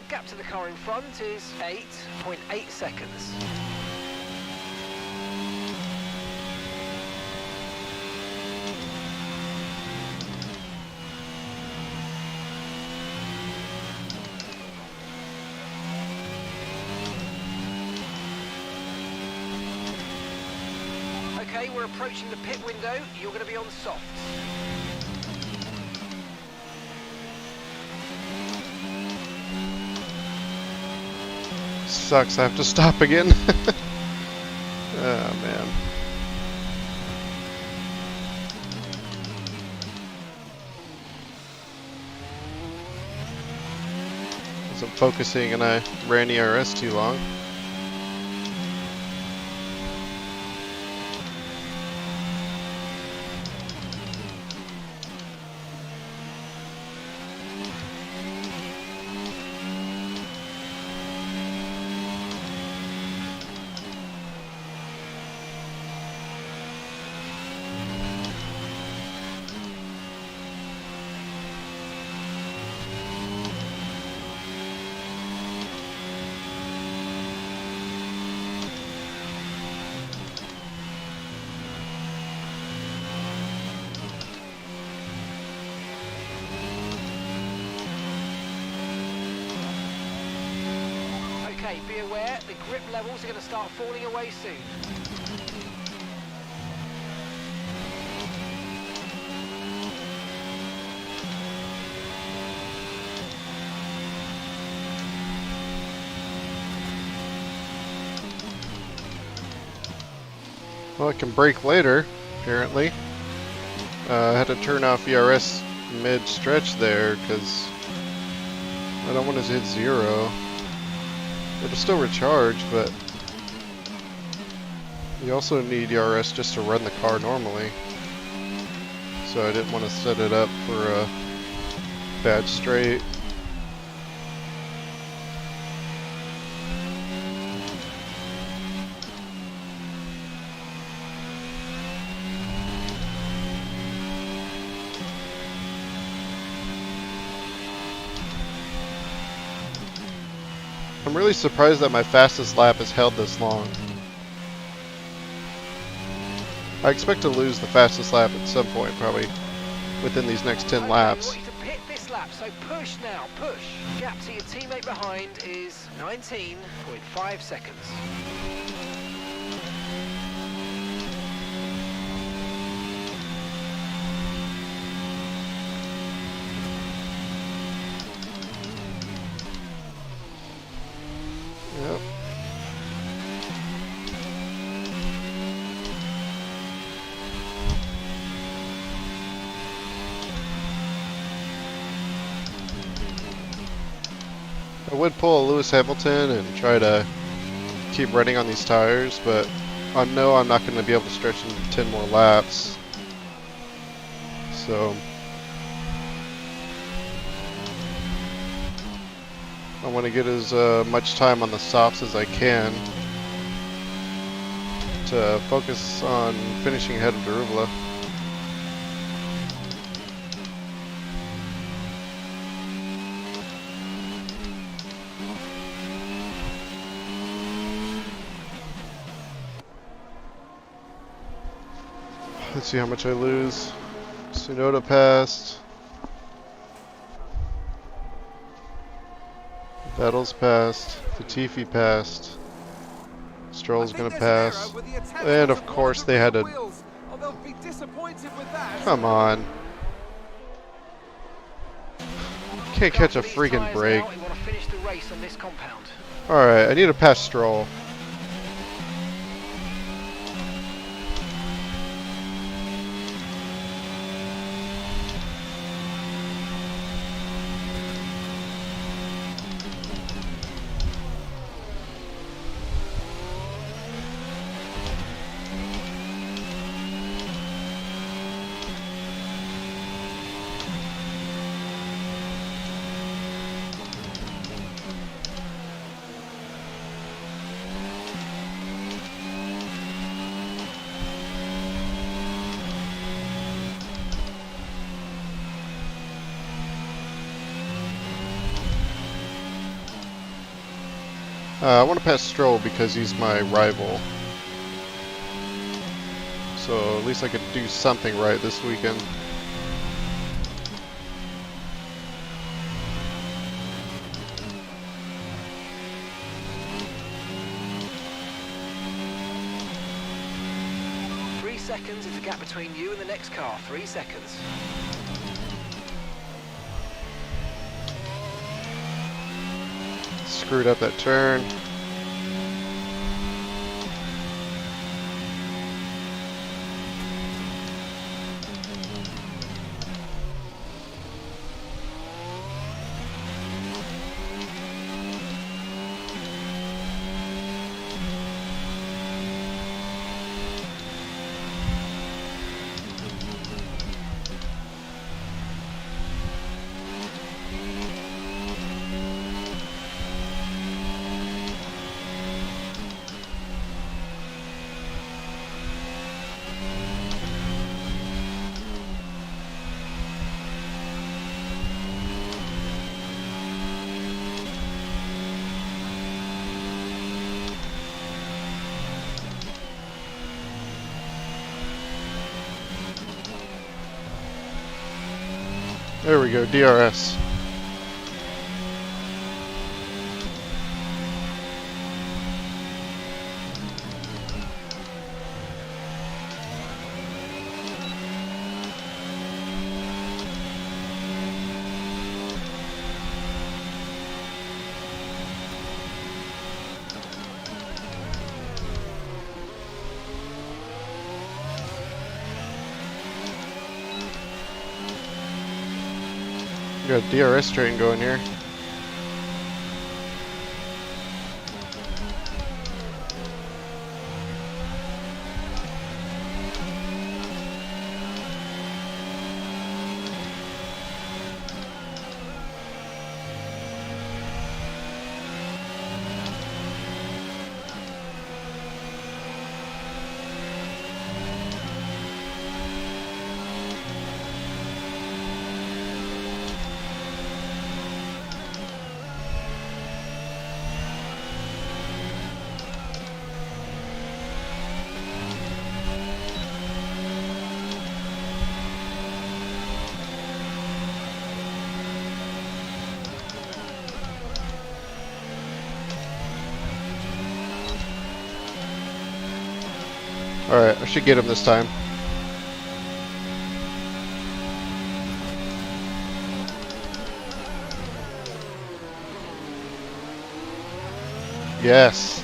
Gap to the car in front is 8.8 seconds. Okay, we're approaching the pit window. You're going to be on softs. Sucks, I have to stop again. Oh man. Wasn't focusing and I ran ERS too long. Okay, be aware, the grip levels are going to start falling away soon. Well, I can brake later, apparently. I had to turn off ERS mid-stretch there because I don't want to hit 0. It'll still recharge, but you also need ERS just to run the car normally. So I didn't want to set it up for a bad straight. I'm really surprised that my fastest lap has held this long. I expect to lose the fastest lap at some point, probably within these next 10 laps. We want you to pit this lap, so push now, push. Gap to your teammate behind is 19.5 seconds. Yep. I would pull a Lewis Hamilton and try to keep running on these tires, but I know I'm not going to be able to stretch into 10 more laps. So I want to get as much time on the softs as I can to focus on finishing ahead of Darubala. Let's see how much I lose. Tsunoda passed. Vettel's passed. Latifi passed. Stroll's gonna pass. And of course they had to... Come on. Can't catch a freaking break. Alright, I need to pass Stroll. I want to pass Stroll because he's my rival. So at least I could do something right this weekend. seconds is the gap between you and the next car. 3 seconds. Screwed up that turn. There we go, DRS. We got a DRS train going here. Alright, I should get him this time. Yes.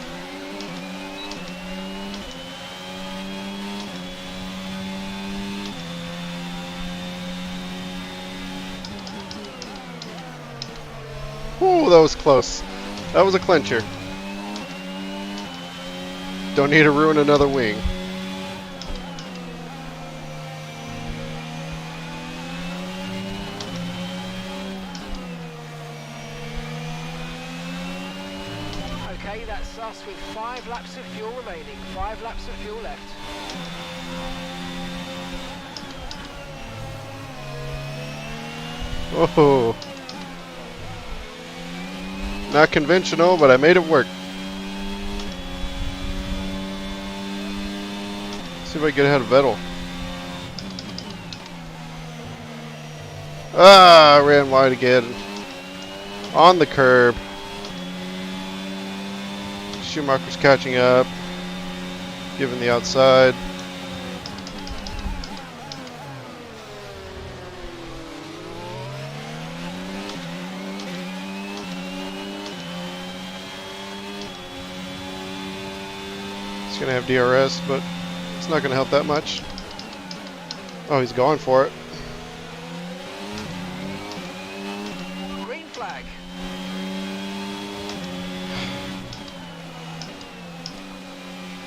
Ooh, that was close. That was a clincher. Don't need to ruin another wing. Okay, that's us with 5 laps of fuel remaining. 5 laps of fuel left. Oh. Not conventional, but I made it work. See if I can get ahead of Vettel. Ah, I ran wide again. On the curb. Schumacher's catching up. Giving the outside. He's going to have DRS, but it's not going to help that much. Oh, he's going for it. Green flag.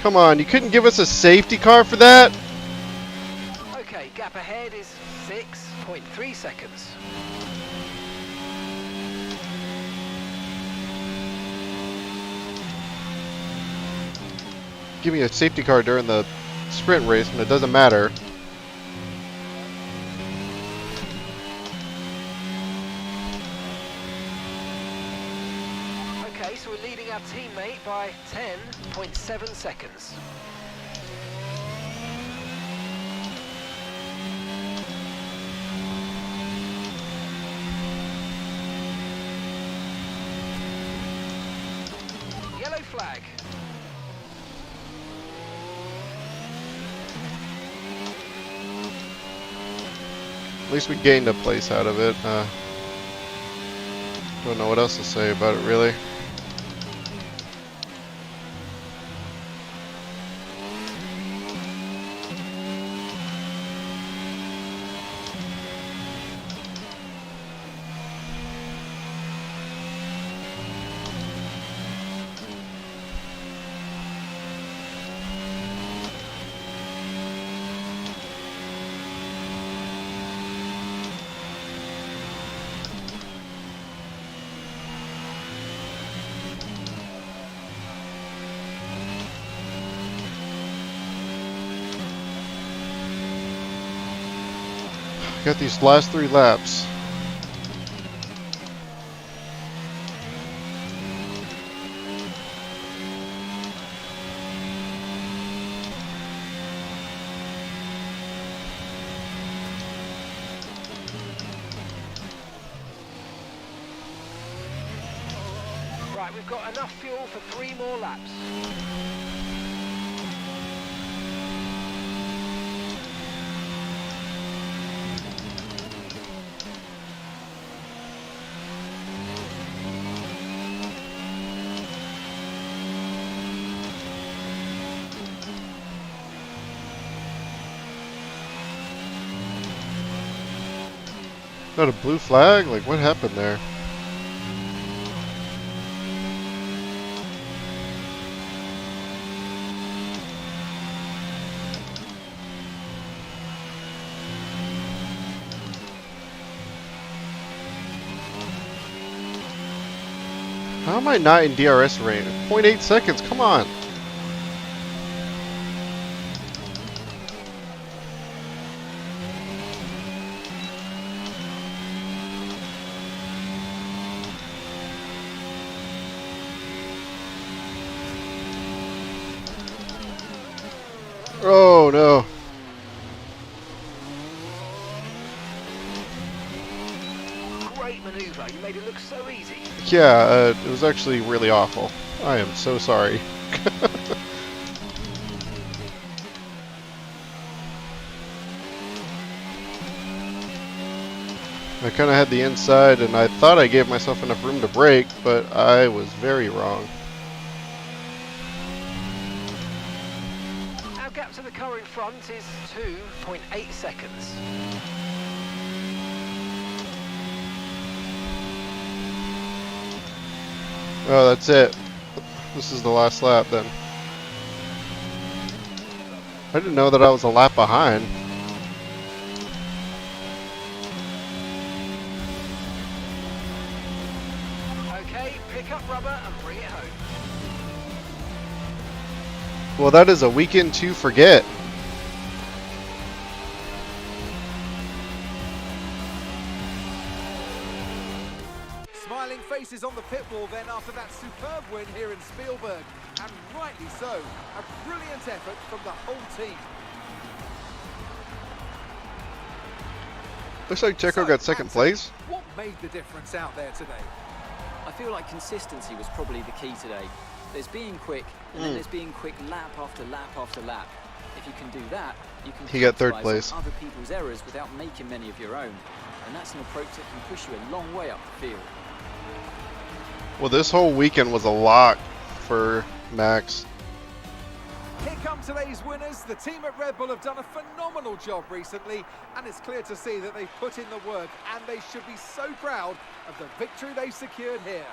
Come on, you couldn't give us a safety car for that? Okay, gap ahead is 6.3 seconds. Give me a safety car during the sprint race and it doesn't matter. Okay, so we're leading our teammate by 10.7 seconds. Yellow flag. At least we gained a place out of it. Don't know what else to say about it, really. Got these last 3 laps. Right, we've got enough fuel for 3 more laps. Got a blue flag? Like, what happened there? How am I not in DRS range? 0.8 seconds, come on! Oh no. Great maneuver, you made it look so easy. Yeah, it was actually really awful. I am so sorry. I kind of had the inside and I thought I gave myself enough room to brake, but I was very wrong. Our gap to the car in front is 2.8 seconds. Oh, that's it. This is the last lap then. I didn't know that I was a lap behind. Okay, pick up rubber and bring it home. Well, that is a weekend to forget. Smiling faces on the pit wall then after that superb win here in Spielberg. And rightly so. A brilliant effort from the whole team. Looks like Checo So, got second Anthony, place. What made the difference out there today? I feel like consistency was probably the key today. There's being quick, and then there's being quick lap after lap after lap. If you can do that, you can He got third capitalise on place. other people's errors without making many of your own. And that's an approach that can push you a long way up the field. Well, this whole weekend was a lot for Max. Here come today's winners. The team at Red Bull have done a phenomenal job recently, and it's clear to see that they've put in the work, and they should be so proud of the victory they've secured here.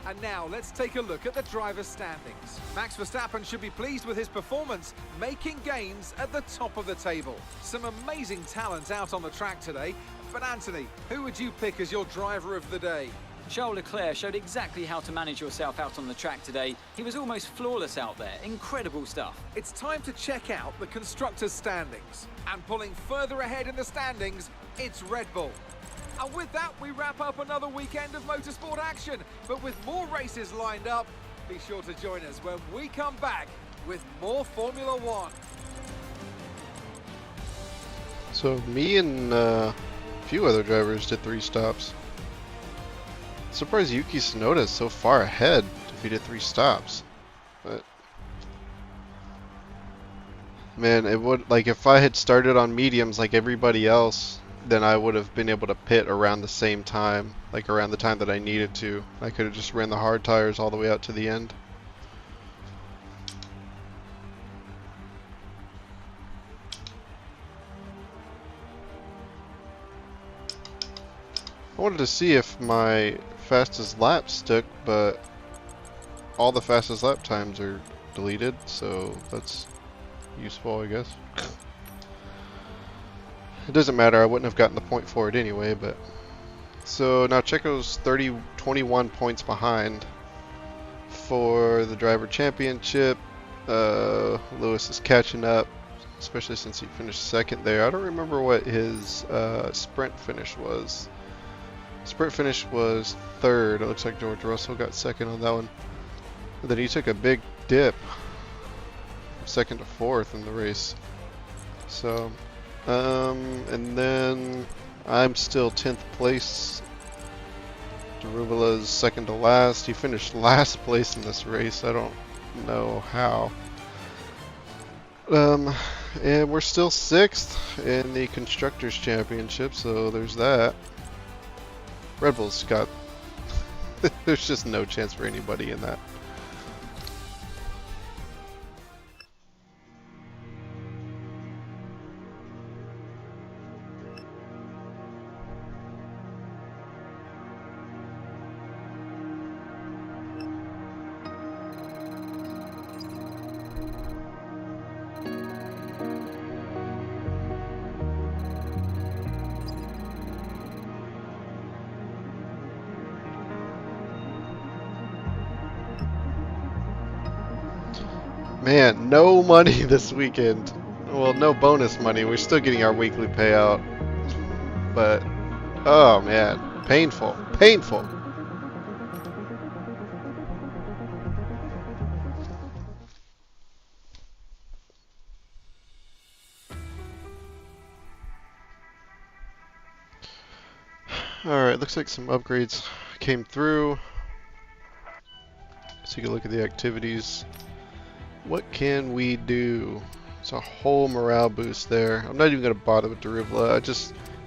And now let's take a look at the driver's standings. Max Verstappen should be pleased with his performance, making gains at the top of the table. Some amazing talent out on the track today. But Anthony, who would you pick as your driver of the day? Charles Leclerc showed exactly how to manage yourself out on the track today. He was almost flawless out there. Incredible stuff. It's time to check out the constructors' standings. And pulling further ahead in the standings, it's Red Bull. And with that, we wrap up another weekend of motorsport action. But with more races lined up, be sure to join us when we come back with more Formula One. So me and a few other drivers did 3 stops. Surprised Yuki Tsunoda is so far ahead if he did 3 stops. But man, it would, like, if I had started on mediums like everybody else, then I would have been able to pit around the same time, like around the time that I needed to. I could have just ran the hard tires all the way out to the end. I wanted to see if my fastest lap stuck, but all the fastest lap times are deleted, so that's useful, I guess. It doesn't matter, I wouldn't have gotten the point for it anyway, but... So now Checo's 21 points behind for the driver championship. Lewis is catching up, especially since he finished second there. I don't remember what his sprint finish was. Sprint finish was third. It looks like George Russell got second on that one. And then he took a big dip, second to fourth in the race. So, and then I'm still 10th place. Darubala's second to last. He finished last place in this race. I don't know how. And we're still 6th in the Constructors' Championship, so there's that. Red Bull's got... there's just no chance for anybody in that. Man, no money this weekend. Well, no bonus money. We're still getting our weekly payout. But, oh man, painful. Painful. Alright, looks like some upgrades came through. Let's take a look at the activities. What can we do? It's a whole morale boost there. I'm not even going to bother with Darubala.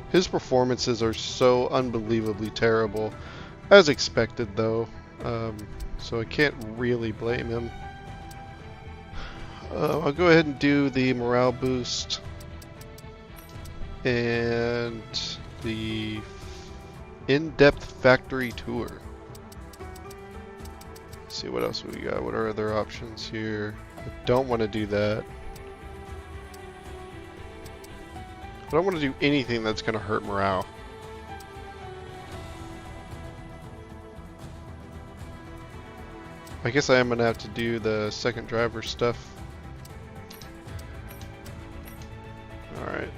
His performances are so unbelievably terrible. As expected though. So I can't really blame him. I'll go ahead and do the morale boost. And the in-depth factory tour. Let's see what else we got. What are other options here? I don't want to do that. I don't want to do anything that's going to hurt morale. I guess I am going to have to do the second driver stuff. Alright.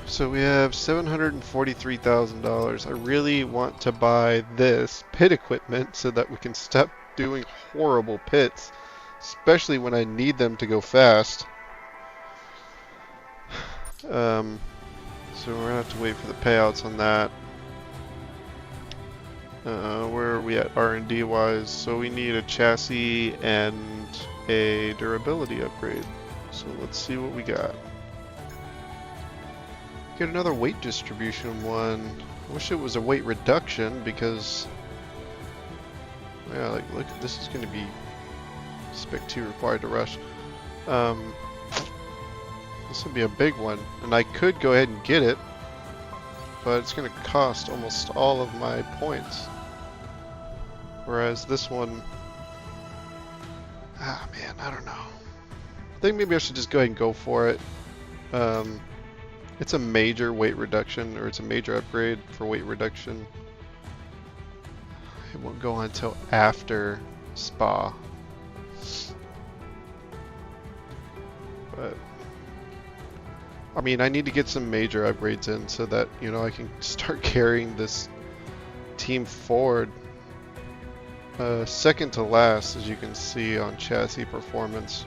So we have $743,000. I really want to buy this pit equipment so that we can stop doing horrible pits, especially when I need them to go fast. So we're gonna have to wait for the payouts on that. Where are we at R&D wise? So we need a chassis and a durability upgrade. So let's see what we got. Get another weight distribution one. I wish it was a weight reduction because, yeah, like look, this is going to be Spec 2 required to rush. This would be a big one, and I could go ahead and get it, but it's going to cost almost all of my points. Whereas this one, man, I don't know. I think maybe I should just go ahead and go for it. It's a major weight reduction, or it's a major upgrade for weight reduction. It won't go on until after Spa. But I mean, I need to get some major upgrades in so that, you know, I can start carrying this team forward. Second to last, as you can see on chassis performance.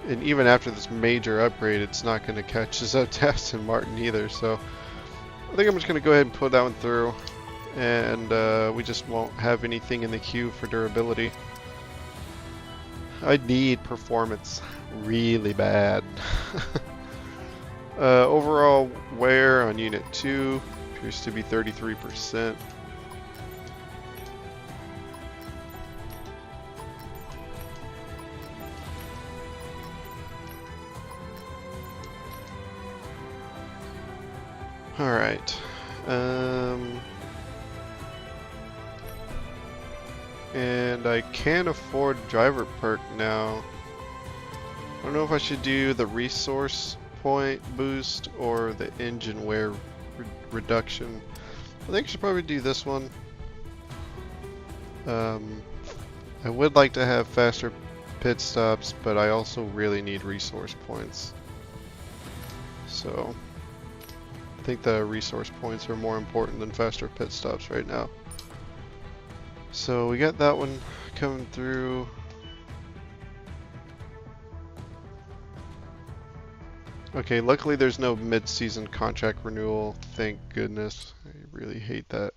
And even after this major upgrade, it's not going to catch us up to Aston Martin either. So I think I'm just going to go ahead and put that one through. And we just won't have anything in the queue for durability. I need performance really bad. Overall wear on Unit 2 appears to be 33%. Alright. And I can afford driver perk now. I don't know if I should do the resource point boost or the engine wear reduction. I think I should probably do this one. I would like to have faster pit stops, but I also really need resource points. So I think the resource points are more important than faster pit stops right now. So we got that one coming through. Okay, luckily there's no mid-season contract renewal, thank goodness. I really hate that.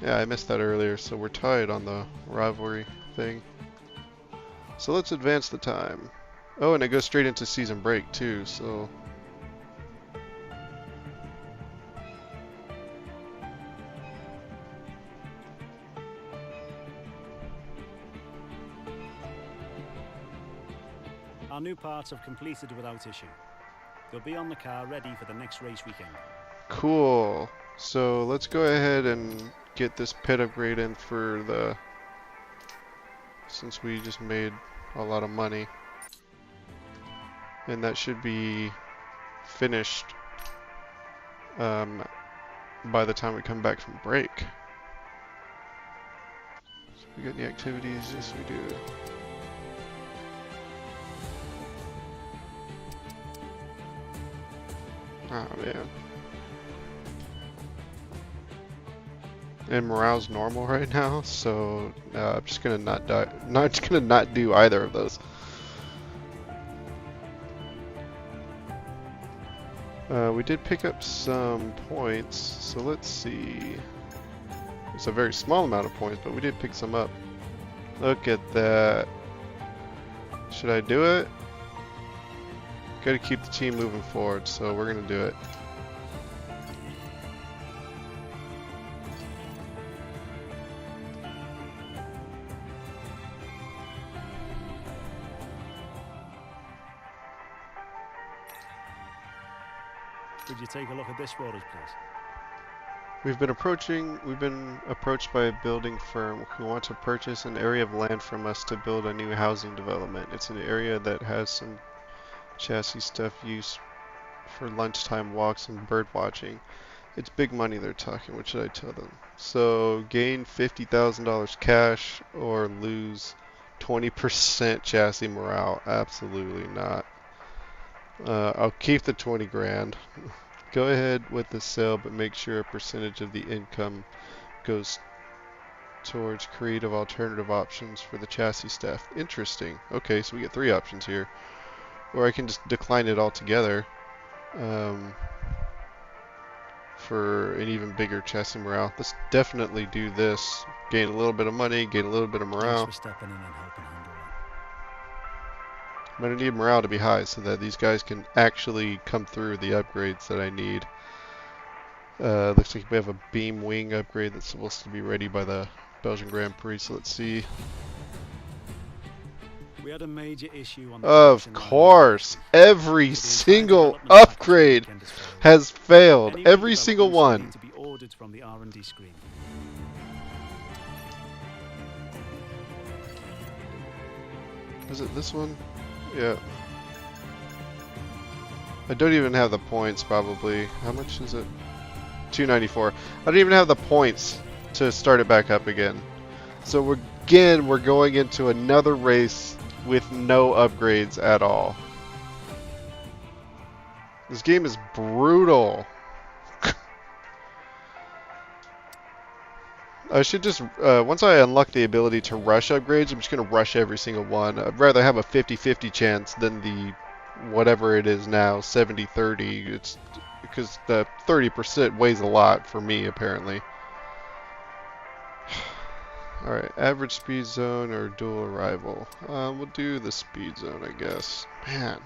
Yeah, I missed that earlier, so we're tied on the rivalry thing. So let's advance the time. Oh, and it goes straight into season break too, so... Our new parts have completed without issue. They'll be on the car ready for the next race weekend. Cool. So let's go ahead and get this pit upgrade in for the... since we just made a lot of money. And that should be finished by the time we come back from break. So we got any activities? Yes, we do. Oh man. And morale's normal right now, so I'm just gonna not do either of those. We did pick up some points, so let's see. It's a very small amount of points, but we did pick some up. Look at that. Should I do it? Gotta keep the team moving forward, so we're gonna do it. Would you take a look at this for us, please? We've been approached by a building firm who want to purchase an area of land from us to build a new housing development. It's an area that has some chassis stuff used for lunchtime walks and bird watching. It's big money they're talking. What should I tell them? So gain $50,000 cash or lose 20% chassis morale? Absolutely not. I'll keep the 20 grand. Go ahead with the sale, but make sure a percentage of the income goes towards creative alternative options for the chassis staff. Interesting. Okay, so we get 3 options here. Or I can just decline it altogether for an even bigger chassis morale. Let's definitely do this. Gain a little bit of money, gain a little bit of morale. Thanks for stepping in and helping handle it. I'm going to need morale to be high so that these guys can actually come through the upgrades that I need. Looks like we have a beam wing upgrade that's supposed to be ready by the Belgian Grand Prix, so let's see. We had a major issue on the Of course, every single upgrade has failed. Every single one. uploaded from the R&D screen. Is it this one? Yeah. I don't even have the points, probably. How much is it? 294. I don't even have the points to start it back up again. So we're going into another race with no upgrades at all. This game is brutal. I should just, once I unlock the ability to rush upgrades, I'm just going to rush every single one. I'd rather have a 50-50 chance than the, whatever it is now, 70-30. It's because the 30% weighs a lot for me, apparently. Alright, average speed zone or dual arrival. We'll do the speed zone, I guess. Man.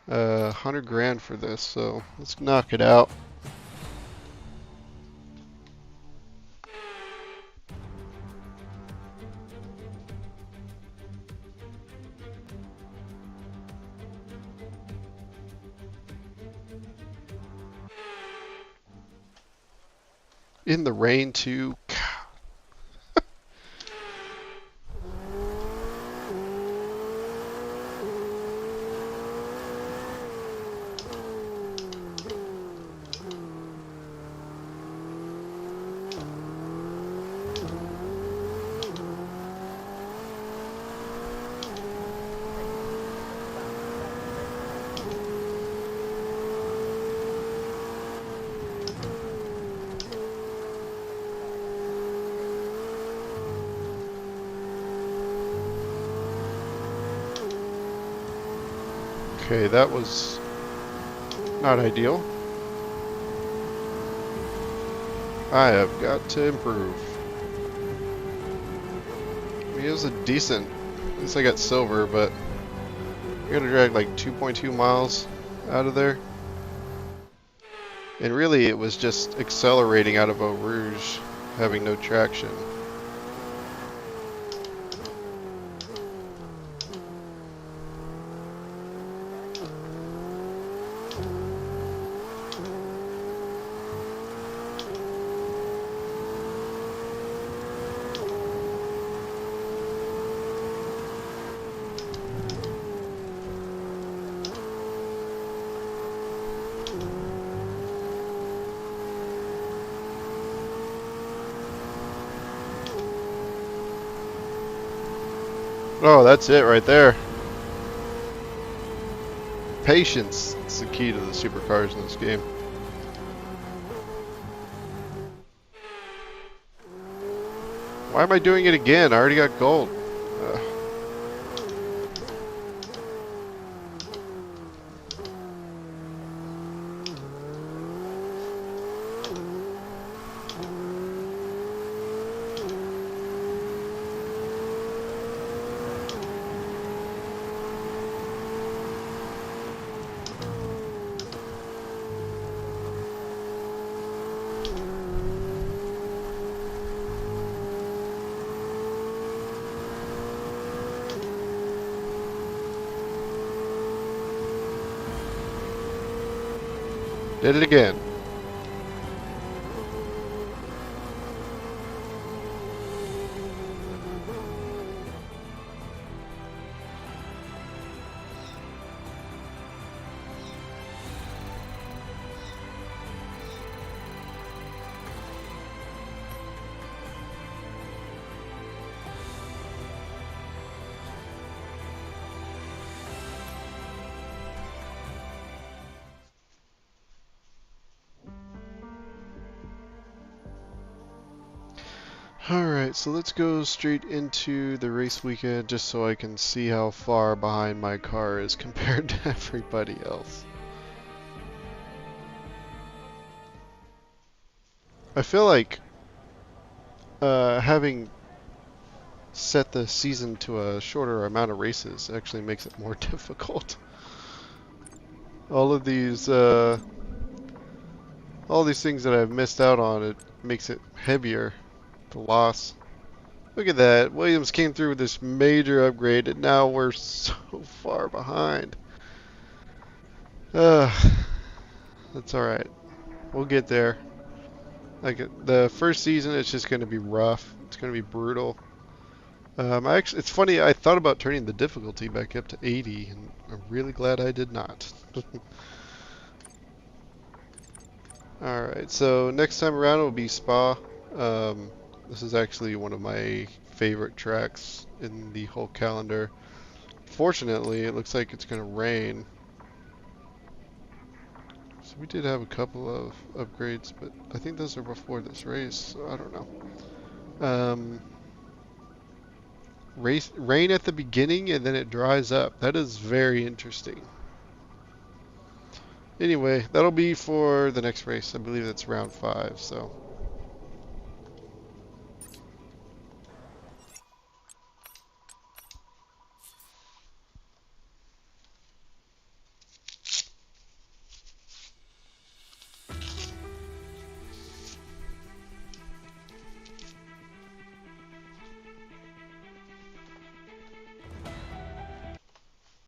100 grand for this, so let's knock it out. In the rain, too. Okay, that was not ideal. I have got to improve. I mean, it was a decent, at least I got silver, but I gotta drag like 2.2 miles out of there. And really it was just accelerating out of Eau Rouge, having no traction. Oh, that's it right there. Patience is the key to the supercars in this game. Why am I doing it again? I already got gold. Did it again. Alright, so let's go straight into the race weekend just so I can see how far behind my car is compared to everybody else. I feel like having set the season to a shorter amount of races actually makes it more difficult. All these things that I've missed out on, it makes it heavier. The loss. Look at that. Williams came through with this major upgrade and now we're so far behind. That's alright. We'll get there. Like the first season, it's just going to be rough. It's going to be brutal. It's funny. I thought about turning the difficulty back up to 80, and I'm really glad I did not. All right. So next time around will be Spa. This is actually one of my favorite tracks in the whole calendar. Fortunately, it looks like it's going to rain. So we did have a couple of upgrades, but I think those are before this race, so I don't know. Rain at the beginning and then it dries up. That is very interesting. Anyway, that'll be for the next race. I believe that's round 5, so